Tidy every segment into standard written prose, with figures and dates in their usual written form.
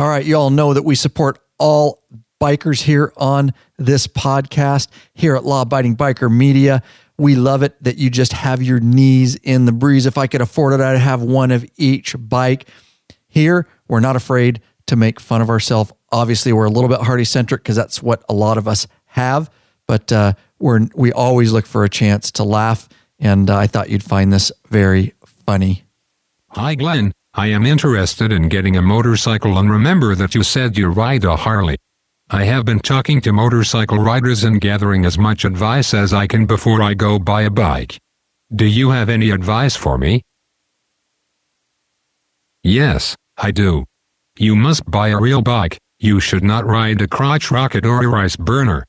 All right, you all know that we support all bikers here on this podcast, here at Law Abiding Biker Media. We love it that you just have your knees in the breeze. If I could afford it, I'd have one of each bike. Here, we're not afraid to make fun of ourselves. Obviously, we're a little bit Harley-centric because that's what a lot of us have, but we always look for a chance to laugh, and I thought you'd find this very funny. Hi, Glenn. I am interested in getting a motorcycle, and remember that you said you ride a Harley. I have been talking to motorcycle riders and gathering as much advice as I can before I go buy a bike. Do you have any advice for me? Yes, I do. You must buy a real bike. You should not ride a crotch rocket or a rice burner.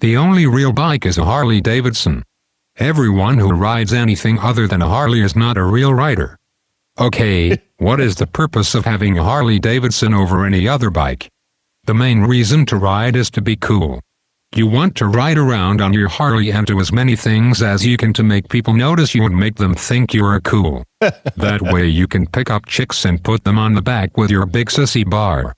The only real bike is a Harley-Davidson. Everyone who rides anything other than a Harley is not a real rider. Okay, what is the purpose of having a Harley-Davidson over any other bike? The main reason to ride is to be cool. You want to ride around on your Harley and do as many things as you can to make people notice you and make them think you are cool. That way you can pick up chicks and put them on the back with your big sissy bar.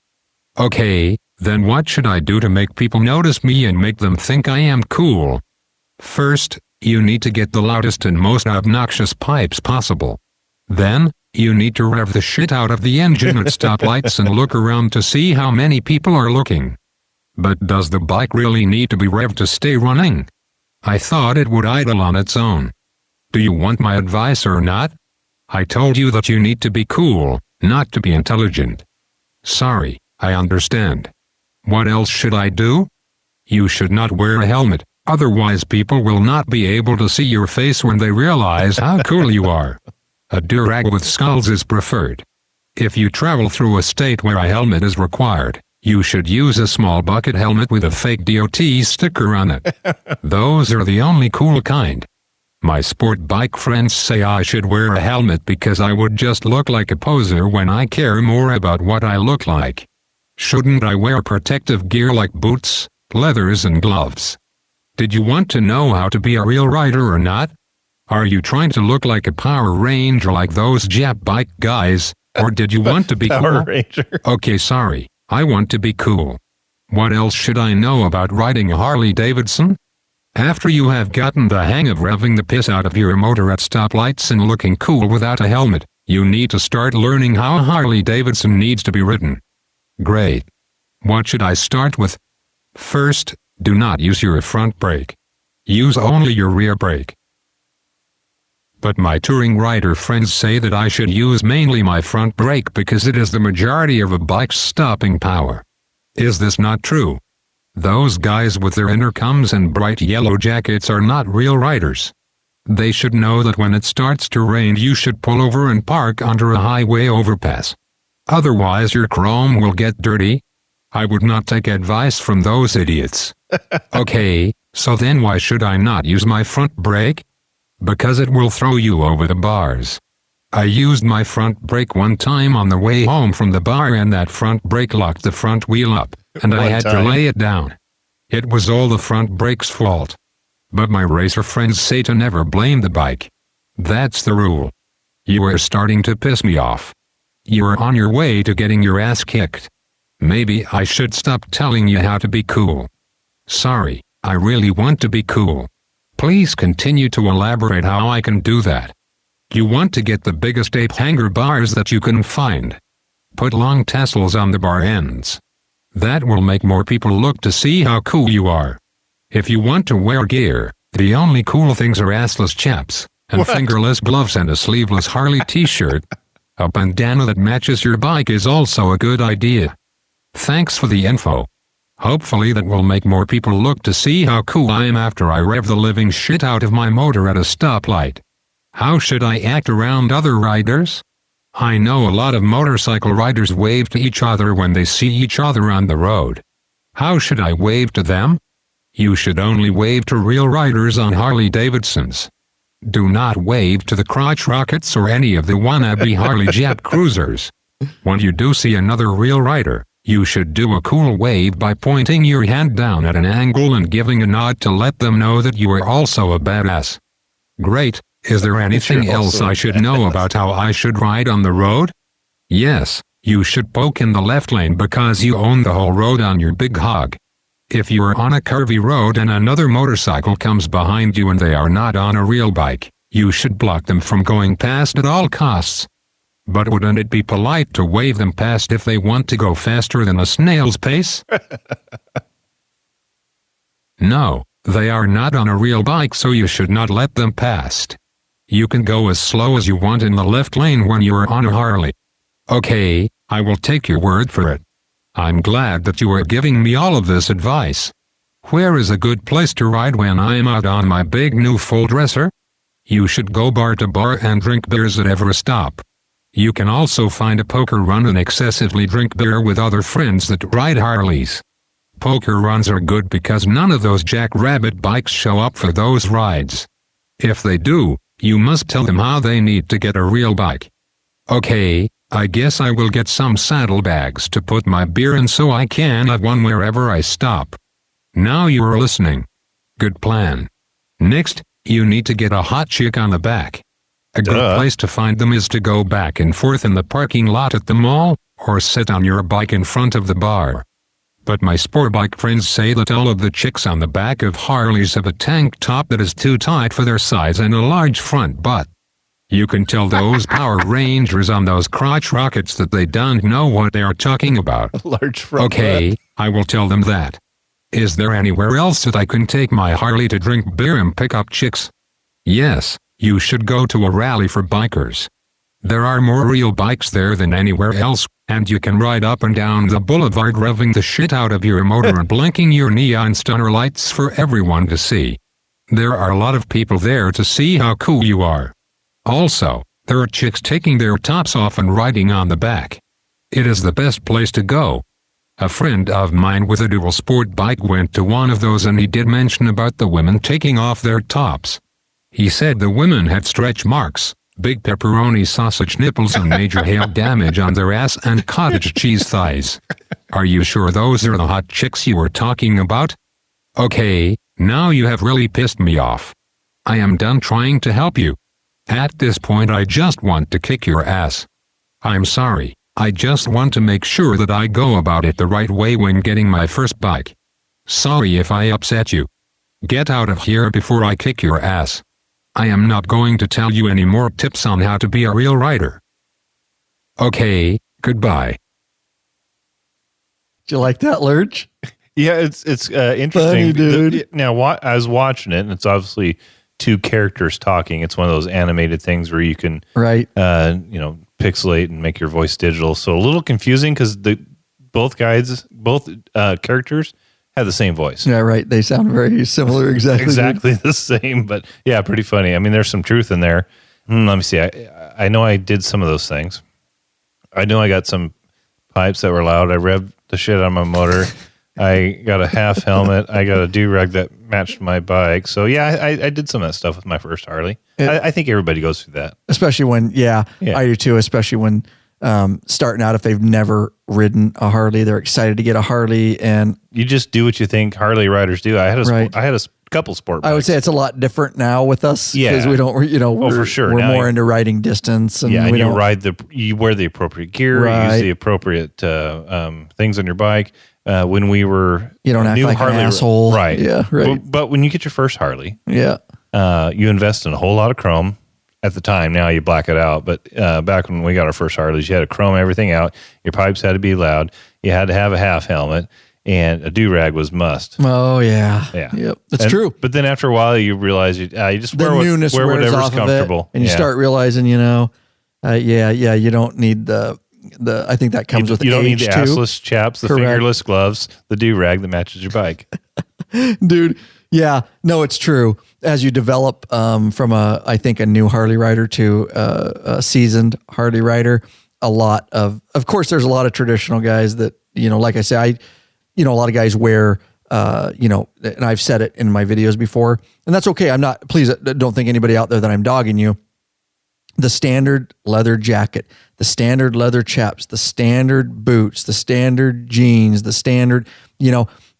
Okay, then what should I do to make people notice me and make them think I am cool? First, you need to get the loudest and most obnoxious pipes possible. Then, you need to rev the shit out of the engine at stoplights and look around to see how many people are looking. But does the bike really need to be revved to stay running? I thought it would idle on its own. Do you want my advice or not? I told you that you need to be cool, not to be intelligent. Sorry, I understand. What else should I do? You should not wear a helmet, otherwise people will not be able to see your face when they realize how cool you are. A durag with skulls is preferred. If you travel through a state where a helmet is required, you should use a small bucket helmet with a fake DOT sticker on it. Those are the only cool kind. My sport bike friends say I should wear a helmet because I would just look like a poser when I care more about what I look like. Shouldn't I wear protective gear like boots, leathers and gloves? Did you want to know how to be a real rider or not? Are you trying to look like a Power Ranger like those Jap bike guys, or did you want to be Power cool? Ranger. Okay, sorry, I want to be cool. What else should I know about riding a Harley-Davidson? After you have gotten the hang of revving the piss out of your motor at stoplights and looking cool without a helmet, you need to start learning how a Harley-Davidson needs to be ridden. Great. What should I start with? First, do not use your front brake. Use only your rear brake. But my touring rider friends say that I should use mainly my front brake because it is the majority of a bike's stopping power. Is this not true? Those guys with their intercoms and bright yellow jackets are not real riders. They should know that when it starts to rain you should pull over and park under a highway overpass. Otherwise your chrome will get dirty. I would not take advice from those idiots. Okay, so then why should I not use my front brake? Because it will throw you over the bars. I used my front brake one time on the way home from the bar and that front brake locked the front wheel up, and I had to lay it down. It was all the front brake's fault. But my racer friends say to never blame the bike. That's the rule. You are starting to piss me off. You are on your way to getting your ass kicked. Maybe I should stop telling you how to be cool. Sorry, I really want to be cool. Please continue to elaborate how I can do that. You want to get the biggest ape hanger bars that you can find. Put long tassels on the bar ends. That will make more people look to see how cool you are. If you want to wear gear, the only cool things are assless chaps, and fingerless gloves and a sleeveless Harley t-shirt. A bandana that matches your bike is also a good idea. Thanks for the info. Hopefully that will make more people look to see how cool I am after I rev the living shit out of my motor at a stoplight. How should I act around other riders? I know a lot of motorcycle riders wave to each other when they see each other on the road. How should I wave to them? You should only wave to real riders on Harley-Davidsons. Do not wave to the crotch rockets or any of the wannabe Harley Jap cruisers. When you do see another real rider, you should do a cool wave by pointing your hand down at an angle and giving a nod to let them know that you are also a badass. Great. Is there anything else I should know about how I should ride on the road? Yes, You should poke in the left lane because you own the whole road on your big hog. If you are on a curvy road and another motorcycle comes behind you and they are not on a real bike, you should block them from going past at all costs. But wouldn't it be polite to wave them past if they want to go faster than a snail's pace? No, they are not on a real bike, so you should not let them past. You can go as slow as you want in the left lane when you are on a Harley. Okay, I will take your word for it. I'm glad that you are giving me all of this advice. Where is a good place to ride when I'm out on my big new full dresser? You should go bar to bar and drink beers at every stop. You can also find a poker run and excessively drink beer with other friends that ride Harleys. Poker runs are good because none of those jackrabbit bikes show up for those rides. If they do, you must tell them how they need to get a real bike. Okay, I guess I will get some saddlebags to put my beer in so I can have one wherever I stop. Now you are listening. Good plan. Next, you need to get a hot chick on the back. A good place to find them is to go back and forth in the parking lot at the mall, or sit on your bike in front of the bar. But my sport bike friends say that all of the chicks on the back of Harleys have a tank top that is too tight for their size and a large front butt. You can tell those Power Rangers on those crotch rockets that they don't know what they are talking about. Large front Okay, butt. I will tell them that. Is there anywhere else that I can take my Harley to drink beer and pick up chicks? Yes, you should go to a rally for bikers. There are more real bikes there than anywhere else, and you can ride up and down the boulevard revving the shit out of your motor and blinking your neon stunner lights for everyone to see. There are a lot of people there to see how cool you are. Also, there are chicks taking their tops off and riding on the back. It is the best place to go. A friend of mine with a dual sport bike went to one of those and he did mention about the women taking off their tops. He said the women had stretch marks, big pepperoni sausage nipples and major hail damage on their ass and cottage cheese thighs. Are you sure those are the hot chicks you were talking about? Okay, now you have really pissed me off. I am done trying to help you. At this point I just want to kick your ass. I'm sorry, I just want to make sure that I go about it the right way when getting my first bike. Sorry if I upset you. Get out of here before I kick your ass. I am not going to tell you any more tips on how to be a real rider. Okay, goodbye. Do you like that, Lurch? Yeah, it's interesting. Funny, dude. Now, I was watching it, and it's obviously two characters talking. It's one of those animated things where you can, pixelate and make your voice digital. So a little confusing because both characters have the same voice. Yeah, right. They sound very similar. Exactly the same. But yeah, pretty funny. I mean, there's some truth in there. Let me see. I know I did some of those things. I know I got some pipes that were loud. I revved the shit out of my motor. I got a half helmet. I got a do-rag that matched my bike. So yeah, I did some of that stuff with my first Harley. I think everybody goes through that. Especially when, I do too, especially when starting out, if they've never ridden a Harley, they're excited to get a Harley, and you just do what you think Harley riders do. I had a couple sport bikes. I would say it's a lot different now with us because we don't, we're, for sure. We're now more into riding distance, and you wear the appropriate gear, you use the appropriate things on your bike. When we were, you don't act like Harley, an asshole, right? Yeah, right. But when you get your first Harley, you invest in a whole lot of chrome. At the time, now you black it out. But back when we got our first Harleys, you had to chrome everything out. Your pipes had to be loud. You had to have a half helmet, and a do-rag was must. Oh, yeah. Yep. That's true. But then after a while, you realize you just wear whatever's comfortable. And you start realizing, you don't need the I think that comes with age, too. You don't need the assless chaps, the fingerless gloves, the do-rag that matches your bike. Dude. Yeah, no, it's true. As you develop from I think a new Harley rider to a seasoned Harley rider, a lot of course, there's a lot of traditional guys that, like I say, a lot of guys wear, and I've said it in my videos before, and that's okay. Please don't think anybody out there that I'm dogging you. The standard leather jacket, the standard leather chaps, the standard boots, the standard jeans, the standard,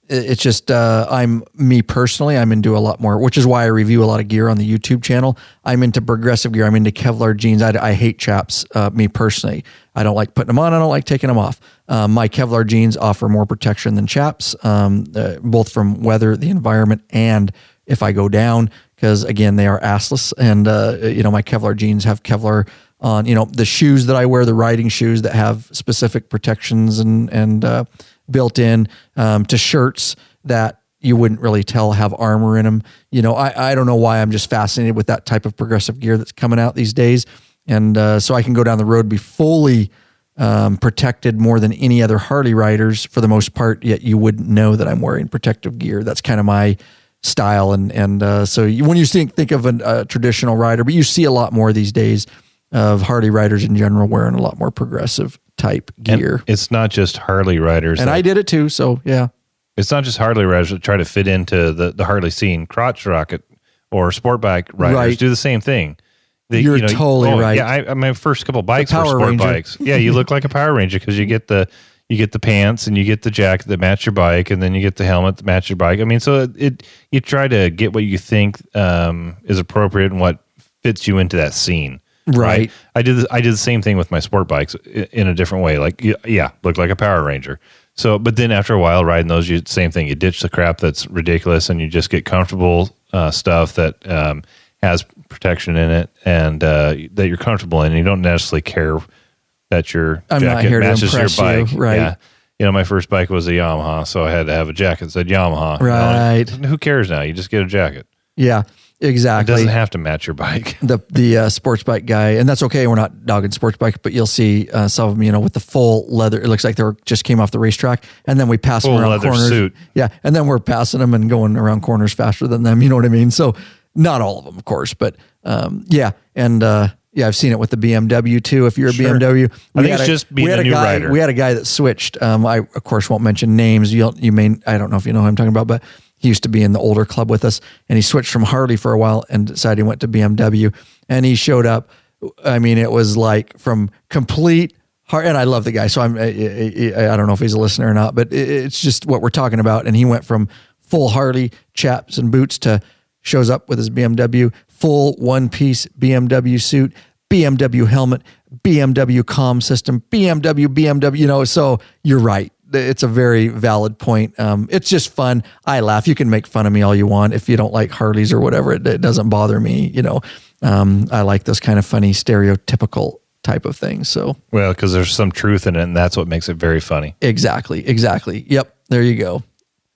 it's just I'm into a lot more, which is why I review a lot of gear on the YouTube channel. I'm into progressive gear. I'm into Kevlar jeans. I hate chaps. Me personally, I don't like putting them on. I don't like taking them off. My Kevlar jeans offer more protection than chaps, both from weather, the environment, and if I go down, because again, they are assless. And my Kevlar jeans have Kevlar on. The shoes that I wear, the riding shoes that have specific protections and built in to shirts that you wouldn't really tell have armor in them. I don't know why I'm just fascinated with that type of progressive gear that's coming out these days. And so I can go down the road, be fully protected more than any other Harley riders for the most part, yet you wouldn't know that I'm wearing protective gear. That's kind of my style. And so when you think of a traditional rider, but you see a lot more these days of Harley riders in general wearing a lot more progressive type gear. And it's not just Harley riders. And I did it too. So yeah. It's not just Harley riders that try to fit into the Harley scene. Crotch rocket or sport bike riders do the same thing. You're totally right. Yeah, my first couple bikes were sport bikes. Yeah, you look like a Power Ranger because you get the pants and you get the jacket that match your bike, and then you get the helmet that match your bike. I mean, so you try to get what you think is appropriate and what fits you into that scene. Right. I did the same thing with my sport bikes in a different way. Like, look like a Power Ranger. So, but then after a while riding those, same thing. You ditch the crap that's ridiculous and you just get comfortable stuff that has protection in it and that you're comfortable in. You don't necessarily care that your jacket matches your bike. Right. Yeah. My first bike was a Yamaha, so I had to have a jacket that said Yamaha. Right. Who cares now? You just get a jacket. Yeah. Exactly. It doesn't have to match your bike. The sports bike guy, and that's okay. We're not dogging sports bike, but you'll see some of them, with the full leather. It looks like just came off the racetrack, and then we pass them around corners. Suit. Yeah, and then we're passing them and going around corners faster than them. You know what I mean? So not all of them, of course, but yeah, and I've seen it with the BMW too. If you're a BMW, I think it's just being a new rider. We had a guy that switched. I of course won't mention names. You may. I don't know if you know who I'm talking about, but he used to be in the older club with us, and he switched from Harley for a while and decided he went to BMW. And he showed up. I mean, it was like from complete heart. And I love the guy, so I don't know if he's a listener or not, but it's just what we're talking about. And he went from full Harley chaps and boots to shows up with his BMW, full one-piece BMW suit, BMW helmet, BMW comm system, BMW. So you're right. It's a very valid point. It's just fun. I laugh. You can make fun of me all you want. If you don't like Harleys or whatever, it doesn't bother me. I like those kind of funny, stereotypical type of things. So, well, because there's some truth in it, and that's what makes it very funny. Exactly. Yep. There you go.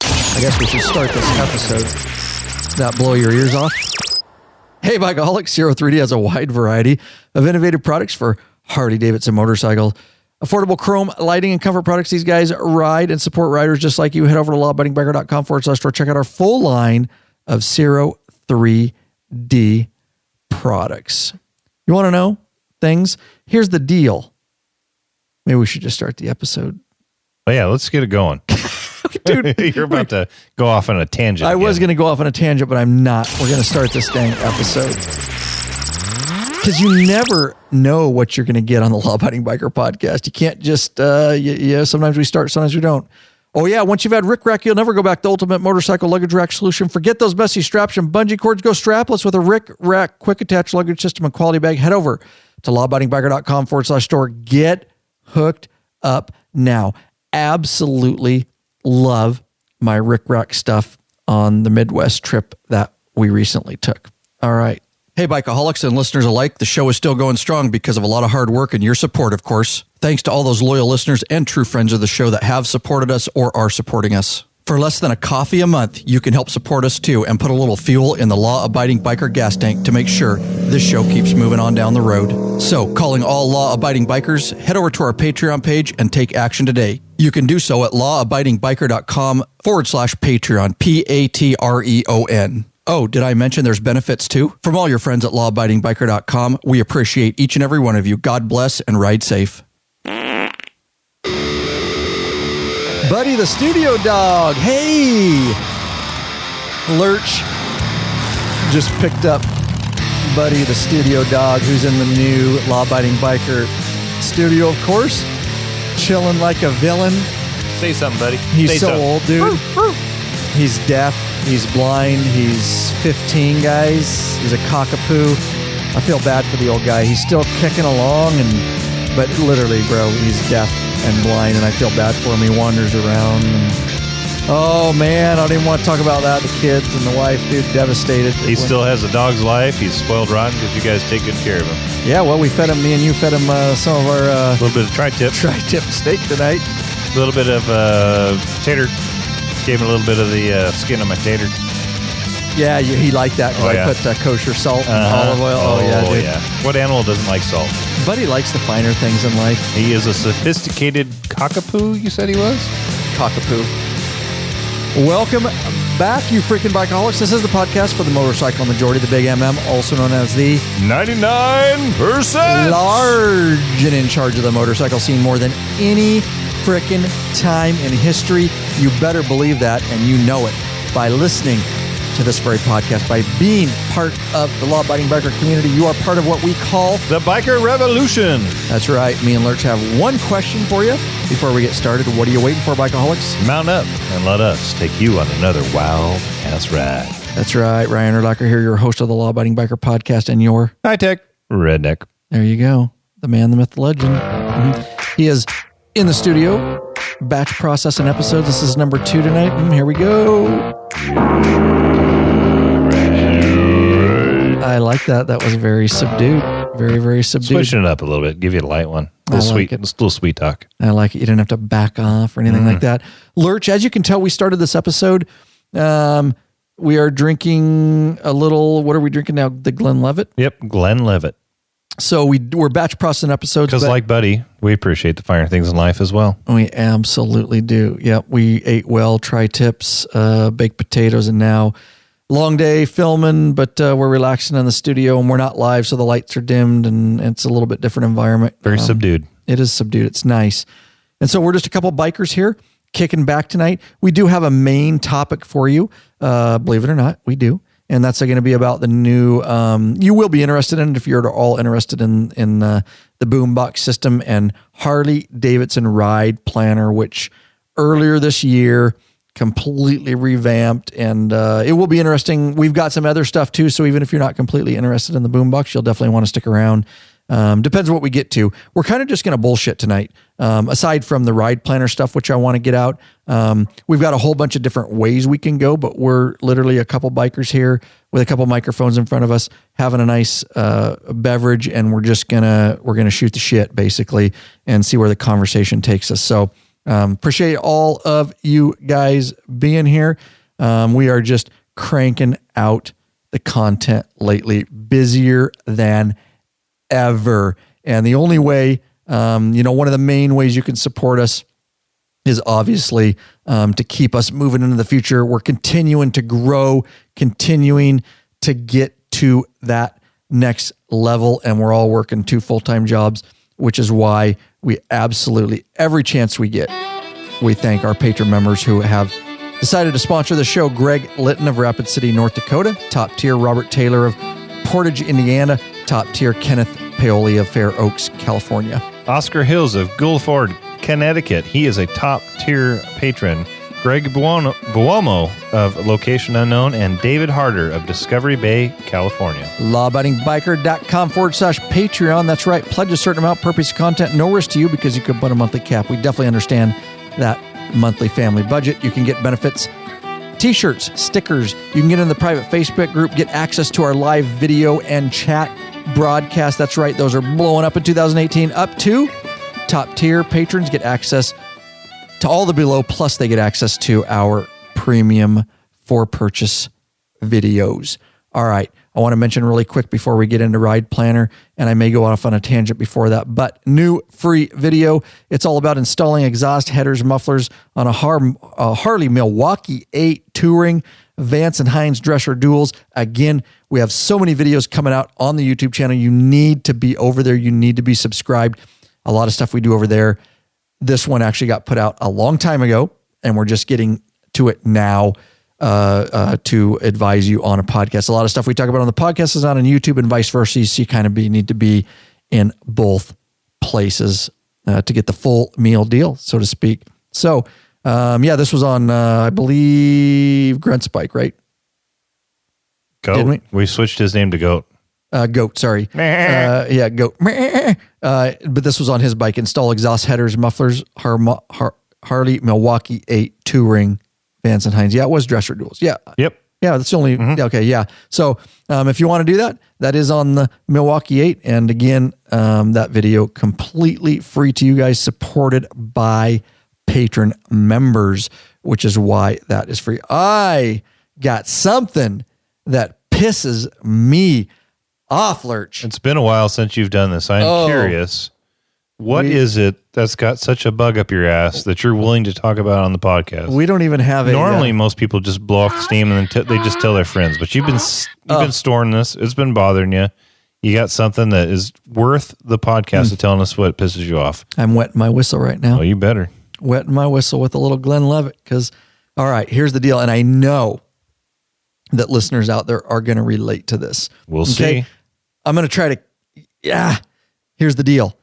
I guess we should start this episode. That blow your ears off? Hey, Bikeaholics, Zero 3D has a wide variety of innovative products for Harley-Davidson motorcycles. Affordable chrome lighting and comfort products. These guys ride and support riders just like you. Head over to lawabidingbiker.com/store. Check out our full line of Zero 3D products. You want to know things? Here's the deal. Maybe we should just start the episode. Well, yeah, let's get it going. Dude, you're about to go off on a tangent. I was going to go off on a tangent, but I'm not. We're going to start this dang episode. Because you never know what you're going to get on the Law Abiding Biker podcast. You can't just, sometimes we start, sometimes we don't. Oh yeah, once you've had Rick Rack, you'll never go back to Ultimate Motorcycle Luggage Rack Solution. Forget those messy straps and bungee cords. Go strapless with a Rick Rack quick attach luggage system and quality bag. Head over to lawabidingbiker.com/store. Get hooked up now. Absolutely love my Rick Rack stuff on the Midwest trip that we recently took. All right. Hey, Bikeaholics and listeners alike, the show is still going strong because of a lot of hard work and your support, of course. Thanks to all those loyal listeners and true friends of the show that have supported us or are supporting us. For less than a coffee a month, you can help support us too and put a little fuel in the law-abiding biker gas tank to make sure this show keeps moving on down the road. So, calling all law-abiding bikers, head over to our Patreon page and take action today. You can do so at lawabidingbiker.com/Patreon, Patreon. Oh, did I mention there's benefits too? From all your friends at lawabidingbiker.com, we appreciate each and every one of you. God bless and ride safe. Buddy the studio dog. Hey! Lurch just picked up Buddy the studio dog, who's in the new Law Abiding Biker studio, of course. Chilling like a villain. Say something, buddy. He's Say so something. old, dude. He's deaf. He's blind. He's 15, guys. He's a cockapoo. I feel bad for the old guy. He's still kicking along, but literally, bro, he's deaf and blind, and I feel bad for him. He wanders around. Oh, man, I don't even want to talk about that. The kids and the wife, dude, devastated. He still has a dog's life. He's spoiled rotten because you guys take good care of him. Yeah, well, we fed him, me and you fed him some of our A little bit of tri-tip. tri-tip steak tonight. A little bit of tater. Gave him a little bit of the skin on my tater. Yeah, he liked that because I put kosher salt and olive oil. Oh, yeah, dude. Yeah. What animal doesn't like salt? But he likes the finer things in life. He is a sophisticated cockapoo, you said he was? Cockapoo. Welcome back, you freaking bikeaholics. This is the podcast for the motorcycle majority, the Big MM, also known as the 99% large and in charge of the motorcycle scene more than any freaking time in history. You better believe that, and you know it by listening to this very podcast. By being part of the law-abiding biker community, you are part of what we call the biker revolution. That's right. Me and Lurch have one question for you before we get started. What are you waiting for, bikeaholics? Mount up and let us take you on another wild-ass ride. That's right. Ryan Erlacher here, your host of the Law-Abiding Biker podcast, and your high-tech redneck. There you go. The man, the myth, the legend. He is in the studio, batch processing episodes. This is number 2 tonight. Here we go. I like that. That was very subdued. Very, very subdued. Switching it up a little bit. Give you a light one. A little sweet. It's a little sweet talk. I like it. You didn't have to back off or anything like that. Lurch, as you can tell, we started this episode. We are drinking a little, what are we drinking now? The Glenlivet? Yep, Glenlivet. So we're batch processing episodes. Because like Buddy, we appreciate the finer things in life as well. We absolutely do. Yep, we ate well, tri-tips, baked potatoes, and now long day filming, but we're relaxing in the studio and we're not live, so the lights are dimmed and it's a little bit different environment. Very subdued. It is subdued. It's nice. And so we're just a couple bikers here kicking back tonight. We do have a main topic for you. Believe it or not, we do. And that's going to be about the new, you will be interested in it if you're at all interested in the boombox system and Harley-Davidson Ride Planner, which earlier this year completely revamped, and it will be interesting. We've got some other stuff too, so even if you're not completely interested in the boombox, you'll definitely want to stick around. Depends what we get to. We're kind of just going to bullshit tonight. Aside from the ride planner stuff, which I want to get out, we've got a whole bunch of different ways we can go, but we're literally a couple bikers here with a couple microphones in front of us, having a nice beverage, and we're gonna shoot the shit basically and see where the conversation takes us. So appreciate all of you guys being here. We are just cranking out the content lately, busier than ever. And the only way, one of the main ways you can support us is obviously to keep us moving into the future. We're continuing to grow, continuing to get to that next level, and we're all working 2 full-time jobs, which is why we absolutely, every chance we get, we thank our patron members who have decided to sponsor the show. Greg Litton of Rapid City, North Dakota, top tier. Robert Taylor of Portage, Indiana, top tier. Kenneth Paoli of Fair Oaks, California. Oscar Hills of Guilford, Connecticut. He is a top tier patron. Greg Buomo of Location Unknown, and David Harder of Discovery Bay, California. lawabidingbiker.com/Patreon. That's right. Pledge a certain amount per piece of content. No risk to you because you could put a monthly cap. We definitely understand that monthly family budget. You can get benefits, t-shirts, stickers. You can get in the private Facebook group, get access to our live video and chat broadcast. That's right. Those are blowing up in 2018. Up to top tier patrons get access to all the below, plus they get access to our premium for purchase videos. All right. I want to mention really quick before we get into Ride Planner, and I may go off on a tangent before that, but new free video. It's all about installing exhaust headers, mufflers on a Harley Milwaukee 8 Touring, Vance and Hines Drescher Duals. Again, we have so many videos coming out on the YouTube channel. You need to be over there. You need to be subscribed. A lot of stuff we do over there. This one actually got put out a long time ago, and we're just getting to it now to advise you on a podcast. A lot of stuff we talk about on the podcast is not on YouTube and vice versa. So you kind of need to be in both places to get the full meal deal, so to speak. So Yeah, this was on, I believe, Grunt's bike, right? Goat. Didn't we? We switched his name to Goat. Goat, sorry. Yeah, Goat. But this was on his bike. Install exhaust headers, mufflers, Harley Milwaukee 8 2-ring Vance and Hines. Yeah, it was dresser duals. Yeah. Yep. Yeah, that's the only. Okay, yeah. So if you want to do that, that is on the Milwaukee 8. And again, that video completely free to you guys, supported by patron members, which is why that is free. I got something that pisses me off, Lurch. It's been a while since you've done this. I'm curious. What is it that's got such a bug up your ass that you're willing to talk about on the podcast? We don't even have it. Normally, most people just blow off the steam and then they just tell their friends. But you've been storing this. It's been bothering you. You got something that is worth the podcast of telling us what pisses you off. I'm wetting my whistle right now. Oh, you better. Wetting my whistle with a little Glenn Levitt. Because, all right, here's the deal. And I know that listeners out there are going to relate to this. We'll see. I'm going to try to, here's the deal.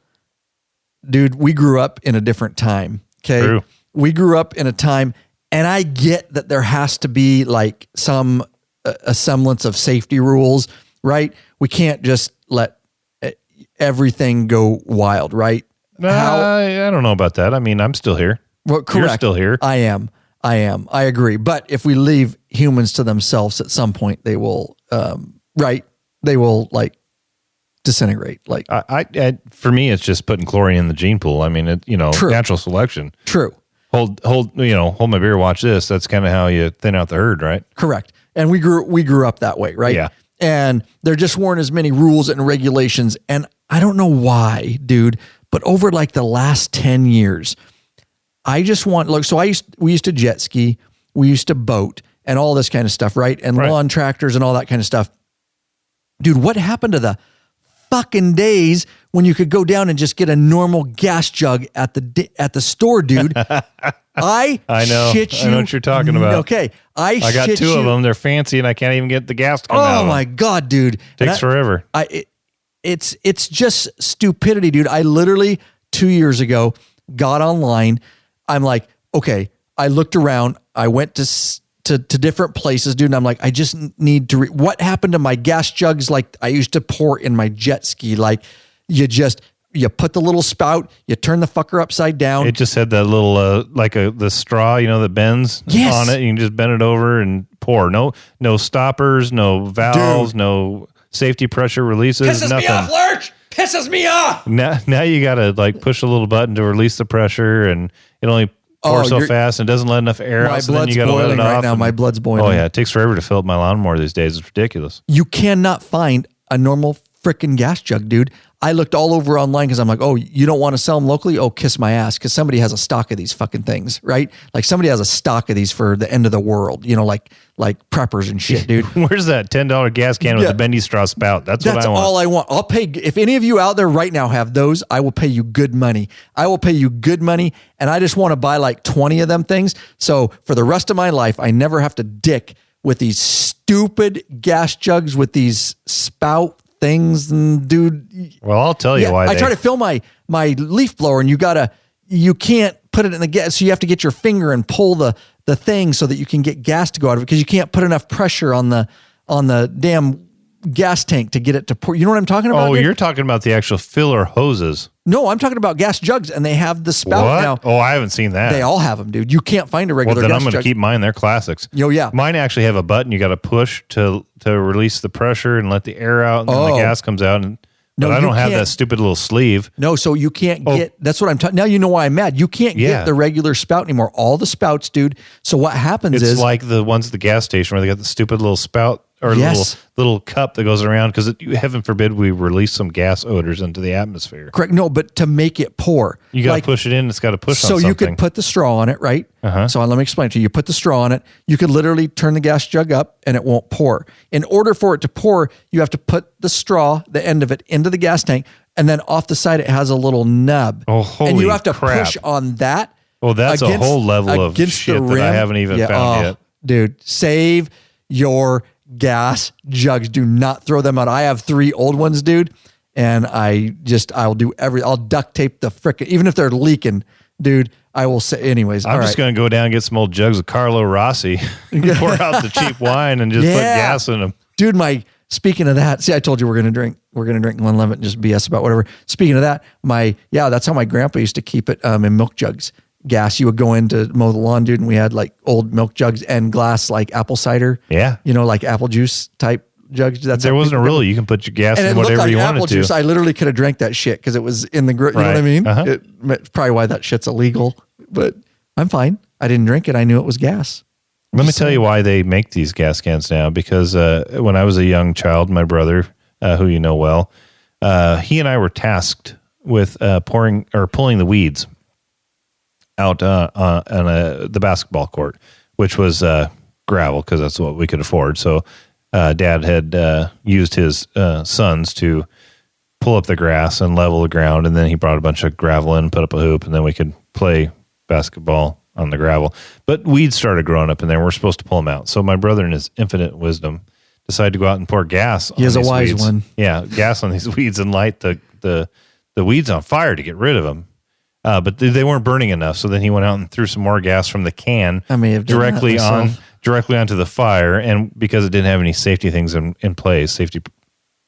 Dude, we grew up in a different time. Okay. True. We grew up in a time, and I get that there has to be like some a semblance of safety rules, right? We can't just let everything go wild, right? I don't know about that. I mean, I'm still here. Well, correct. You're still here. I am. I agree. But if we leave humans to themselves at some point, they will, right? They will like disintegrate. Like I for me, it's just putting chlorine in the gene pool. I mean, True. Natural selection. True. Hold my beer, watch this. That's kind of how you thin out the herd, right? Correct. And we grew up that way, right? Yeah. And there just weren't as many rules and regulations. And I don't know why, dude, but over like the last 10 years, I just want, look, so we used to jet ski, we used to boat and all this kind of stuff, right? And lawn tractors and all that kind of stuff. Dude, what happened to the fucking days when you could go down and just get a normal gas jug at the store, dude? I know. Shit you. I know what you're talking about. Okay. I got two of them. They're fancy and I can't even get the gas to come out. Oh my God, dude. Takes forever. It's just stupidity, dude. I literally 2 years ago got online. I'm like, okay, I looked around. I went to different places, dude. And I'm like, I just need to, what happened to my gas jugs? Like I used to pour in my jet ski. Like you put the little spout, you turn the fucker upside down. It just had that little, the straw, that bends on it. You can just bend it over and pour. No stoppers, no valves, no safety pressure releases. Pisses nothing. Me off, Lurch! Pisses me off! Now you got to like push a little button to release the pressure, and it only pours so fast and doesn't let enough air out. So then you got to let it off. Right now, my blood's boiling. Oh yeah, it takes forever to fill up my lawnmower these days. It's ridiculous. You cannot find a normal freaking gas jug, dude. I looked all over online because I'm like, oh, you don't want to sell them locally? Oh, kiss my ass. Because somebody has a stock of these fucking things, right? Like somebody has a stock of these for the end of the world, like preppers and shit, dude. Where's that $10 gas can with a bendy straw spout? That's what I want. That's all I want. I'll pay. If any of you out there right now have those, I will pay you good money. I will pay you good money. And I just want to buy like 20 of them things. So for the rest of my life, I never have to dick with these stupid gas jugs with these spout things. And dude, well, I'll tell you why. I try to fill my leaf blower and you can't put it in the gas. So you have to get your finger and pull the thing so that you can get gas to go out of it because you can't put enough pressure on the damn gas tank to get it to pour. You know what I'm talking about? Oh, dude? You're talking about the actual filler hoses. No, I'm talking about gas jugs, and they have the spout now. Oh, I haven't seen that. They all have them, dude. You can't find a regular gas jug. Well, then I'm going to keep mine. They're classics. Oh, yeah. Mine actually have a button you got to push to release the pressure and let the air out, and then the gas comes out. But I don't have that stupid little sleeve. No, so you can't get, that's what I'm talking. Now you know why I'm mad. You can't get the regular spout anymore. All the spouts, dude. So what happens is. It's like the ones at the gas station where they got the stupid little spout or little cup that goes around because heaven forbid we release some gas odors into the atmosphere. Correct. No, but to make it pour. You got to push it in. It's got to push on something. So you could put the straw on it, right? Uh-huh. So let me explain it to you. You put the straw on it. You could literally turn the gas jug up and it won't pour. In order for it to pour, you have to put the straw, the end of it, into the gas tank. And then off the side, it has a little nub. Oh, holy And you have to crap. push on that. Oh, that's a whole level of shit that I haven't even found yet. Dude, save your gas jugs. Do not throw them out. I have 3 old ones, dude. And I'll duct tape the frickin', even if they're leaking, dude, I will say, anyways. I'm just going to go down and get some old jugs of Carlo Rossi, pour out the cheap wine, and just put gas in them. Dude, speaking of that, see, I told you we're going to drink Glenlivet and just BS about whatever. Speaking of that, that's how my grandpa used to keep it in milk jugs. Gas, you would go in to mow the lawn, dude, and we had like old milk jugs and glass, like apple cider. Yeah. Like apple juice type jugs. There wasn't a rule. You can put your gas in whatever you wanted to. Juice. I literally could have drank that shit because it was in the you know what I mean? It's probably why that shit's illegal, but I'm fine. I didn't drink it. I knew it was gas. Let me tell you why they make these gas cans now, because when I was a young child, my brother, who you know well, he and I were tasked with pulling the weeds out on the basketball court, which was gravel because that's what we could afford. So Dad had used his sons to pull up the grass and level the ground, and then he brought a bunch of gravel in, put up a hoop, and then we could play basketball on the gravel. But weeds started growing up in there. We're supposed to pull them out. So my brother, in his infinite wisdom, decided to go out and pour gas on these weeds. He is a wise one. Yeah, gas on these weeds and light the weeds on fire to get rid of them. But they weren't burning enough, so then he went out and threw some more gas from the can directly onto the fire, and because it didn't have any safety things in place,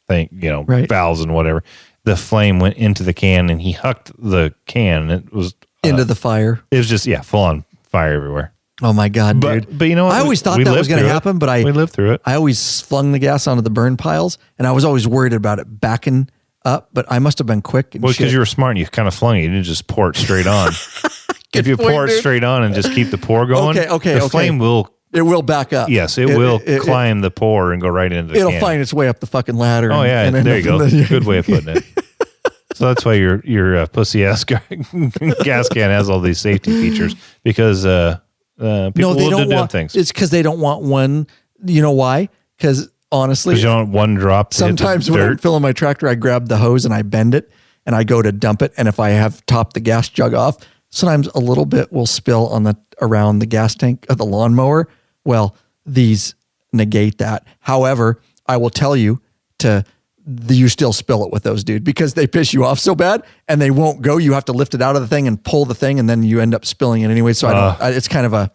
valves and whatever, the flame went into the can, and he hucked the can. It was into the fire. It was just full on fire everywhere. Oh my God, dude! But you know what? I always thought that was going to happen, but we lived through it. I always flung the gas onto the burn piles, and I was always worried about it backing up, but I must have been quick. Because you were smart and you kind of flung it. You didn't just pour it straight on. If you pour it straight on and just keep the pour going, the flame will back up. Yes, it will climb the pour and go right into the can. It'll find its way up the fucking ladder. Oh, yeah. There you go. Good way of putting it. So that's why your pussy-ass gas can has all these safety features, because people will do things. It's because they don't want one. You know why? Because honestly, you don't want one drop. Sometimes when I'm filling my tractor, I grab the hose and I bend it and I go to dump it. And if I have topped the gas jug off, sometimes a little bit will spill around the gas tank of the lawnmower. Well, these negate that. However, I will tell you you still spill it with those, dude, because they piss you off so bad and they won't go. You have to lift it out of the thing and pull the thing, and then you end up spilling it anyway. So it's kind of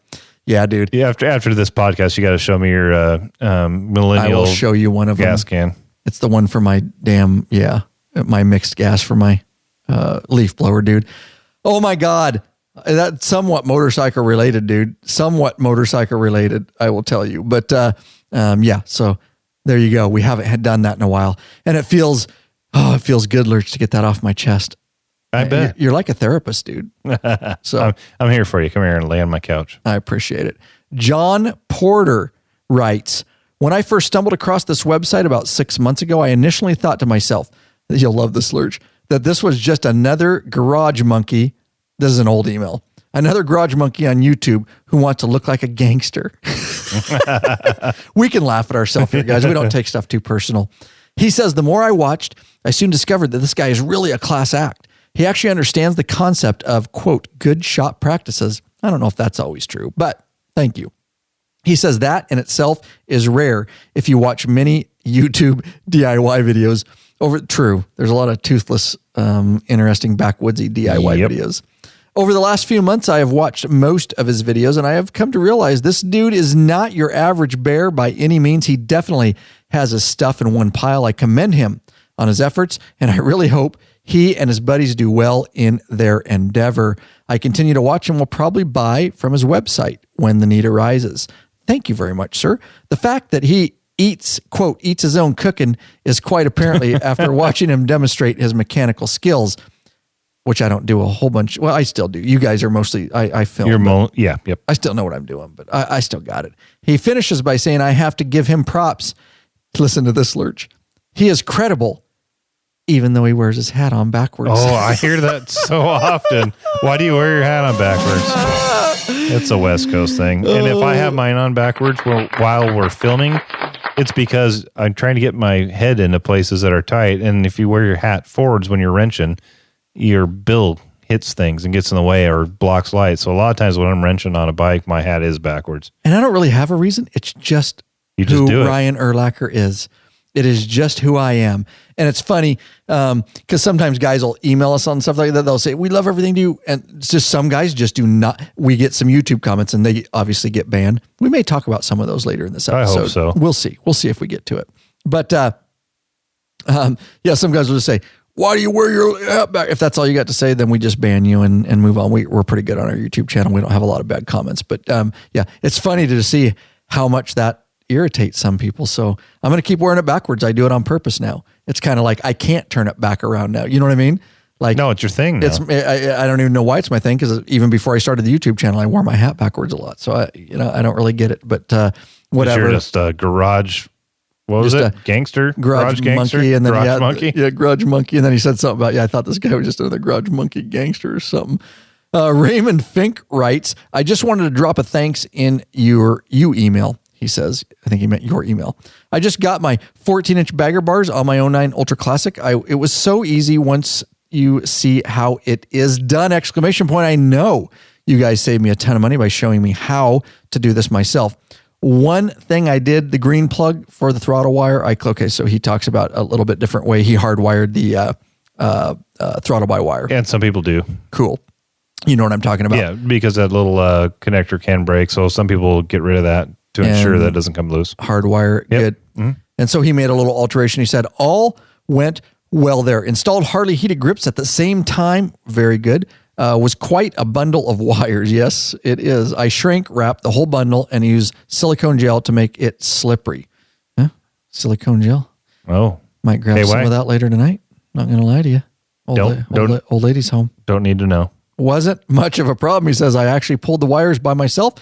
yeah, dude. Yeah, after this podcast, you got to show me your millennial. I will show you one of gas can. It's the one for my my mixed gas for my leaf blower, dude. Oh my God, that's somewhat motorcycle related, dude. Somewhat motorcycle related, I will tell you. But so there you go. We haven't done that in a while, and it feels good, Lurch, to get that off my chest. I bet. You're like a therapist, dude. So I'm here for you. Come here and lay on my couch. I appreciate it. John Porter writes, when I first stumbled across this website about 6 months ago, I initially thought to myself, you'll love this, Lurch, that this was just another garage monkey. This is an old email. Another garage monkey on YouTube who wants to look like a gangster. We can laugh at ourselves here, guys. We don't take stuff too personal. He says, the more I watched, I soon discovered that this guy is really a class act. He actually understands the concept of, quote, good shop practices. I don't know if that's always true, but thank you. He says that in itself is rare if you watch many YouTube DIY videos. True, there's a lot of toothless, interesting backwoodsy DIY videos. Over the last few months, I have watched most of his videos, and I have come to realize this dude is not your average bear by any means. He definitely has his stuff in one pile. I commend him on his efforts, and I really hope he and his buddies do well in their endeavor. I continue to watch and will probably buy from his website when the need arises. Thank you very much, sir. The fact that he eats his own cooking is quite apparently after watching him demonstrate his mechanical skills, which I don't do a whole bunch. Well, I still do. You guys are mostly, I film. Yep. I still know what I'm doing, but I still got it. He finishes by saying, I have to give him props. Listen to this, Lurch. He is credible, even though he wears his hat on backwards. Oh, I hear that so often. Why do you wear your hat on backwards? It's a West Coast thing. And if I have mine on backwards while we're filming, it's because I'm trying to get my head into places that are tight. And if you wear your hat forwards when you're wrenching, your bill hits things and gets in the way or blocks light. So a lot of times when I'm wrenching on a bike, my hat is backwards. And I don't really have a reason. It's just who Ryan Urlacher is. It is just who I am. And it's funny because sometimes guys will email us on stuff like that. They'll say, we love everything you do. And it's just some guys just do not. We get some YouTube comments and they obviously get banned. We may talk about some of those later in this episode. I hope so. We'll see. We'll see if we get to it. But yeah, some guys will just say, why do you wear your hat back? If that's all you got to say, then we just ban you and move on. We're pretty good on our YouTube channel. We don't have a lot of bad comments. But yeah, it's funny to see how much that irritates some people. So I'm going to keep wearing it backwards. I do it on purpose now. It's kind of like I can't turn it back around now. You know what I mean? Like, no, it's your thing now. I don't even know why it's my thing, because even before I started the YouTube channel, I wore my hat backwards a lot. So I don't really get it. But whatever. You're just a garage. What was it? Gangster? Garage gangster? monkey. And then garage monkey? Yeah, garage monkey. And then he said something about, I thought this guy was just another garage monkey gangster or something. Raymond Fink writes, I just wanted to drop a thanks in you email. He says, I think he meant your email. I just got my 14-inch bagger bars on my 09 Ultra Classic. It was so easy once you see how it is done! ! I know you guys saved me a ton of money by showing me how to do this myself. One thing I did, the green plug for the throttle wire. Okay, so he talks about a little bit different way. He hardwired the throttle by wire. And some people do. Cool. You know what I'm talking about? Yeah, because that little connector can break. So some people get rid of that to ensure that it doesn't come loose. Hardwire, good. Mm-hmm. And so he made a little alteration. He said, all went well there. Installed Harley heated grips at the same time. Very good. Was quite a bundle of wires. Yes, it is. I shrink wrapped the whole bundle and used silicone gel to make it slippery. Huh? Silicone gel? Oh. Might grab some of that later tonight. Not going to lie to you. Old lady's home. Don't need to know. Wasn't much of a problem. He says, I actually pulled the wires by myself.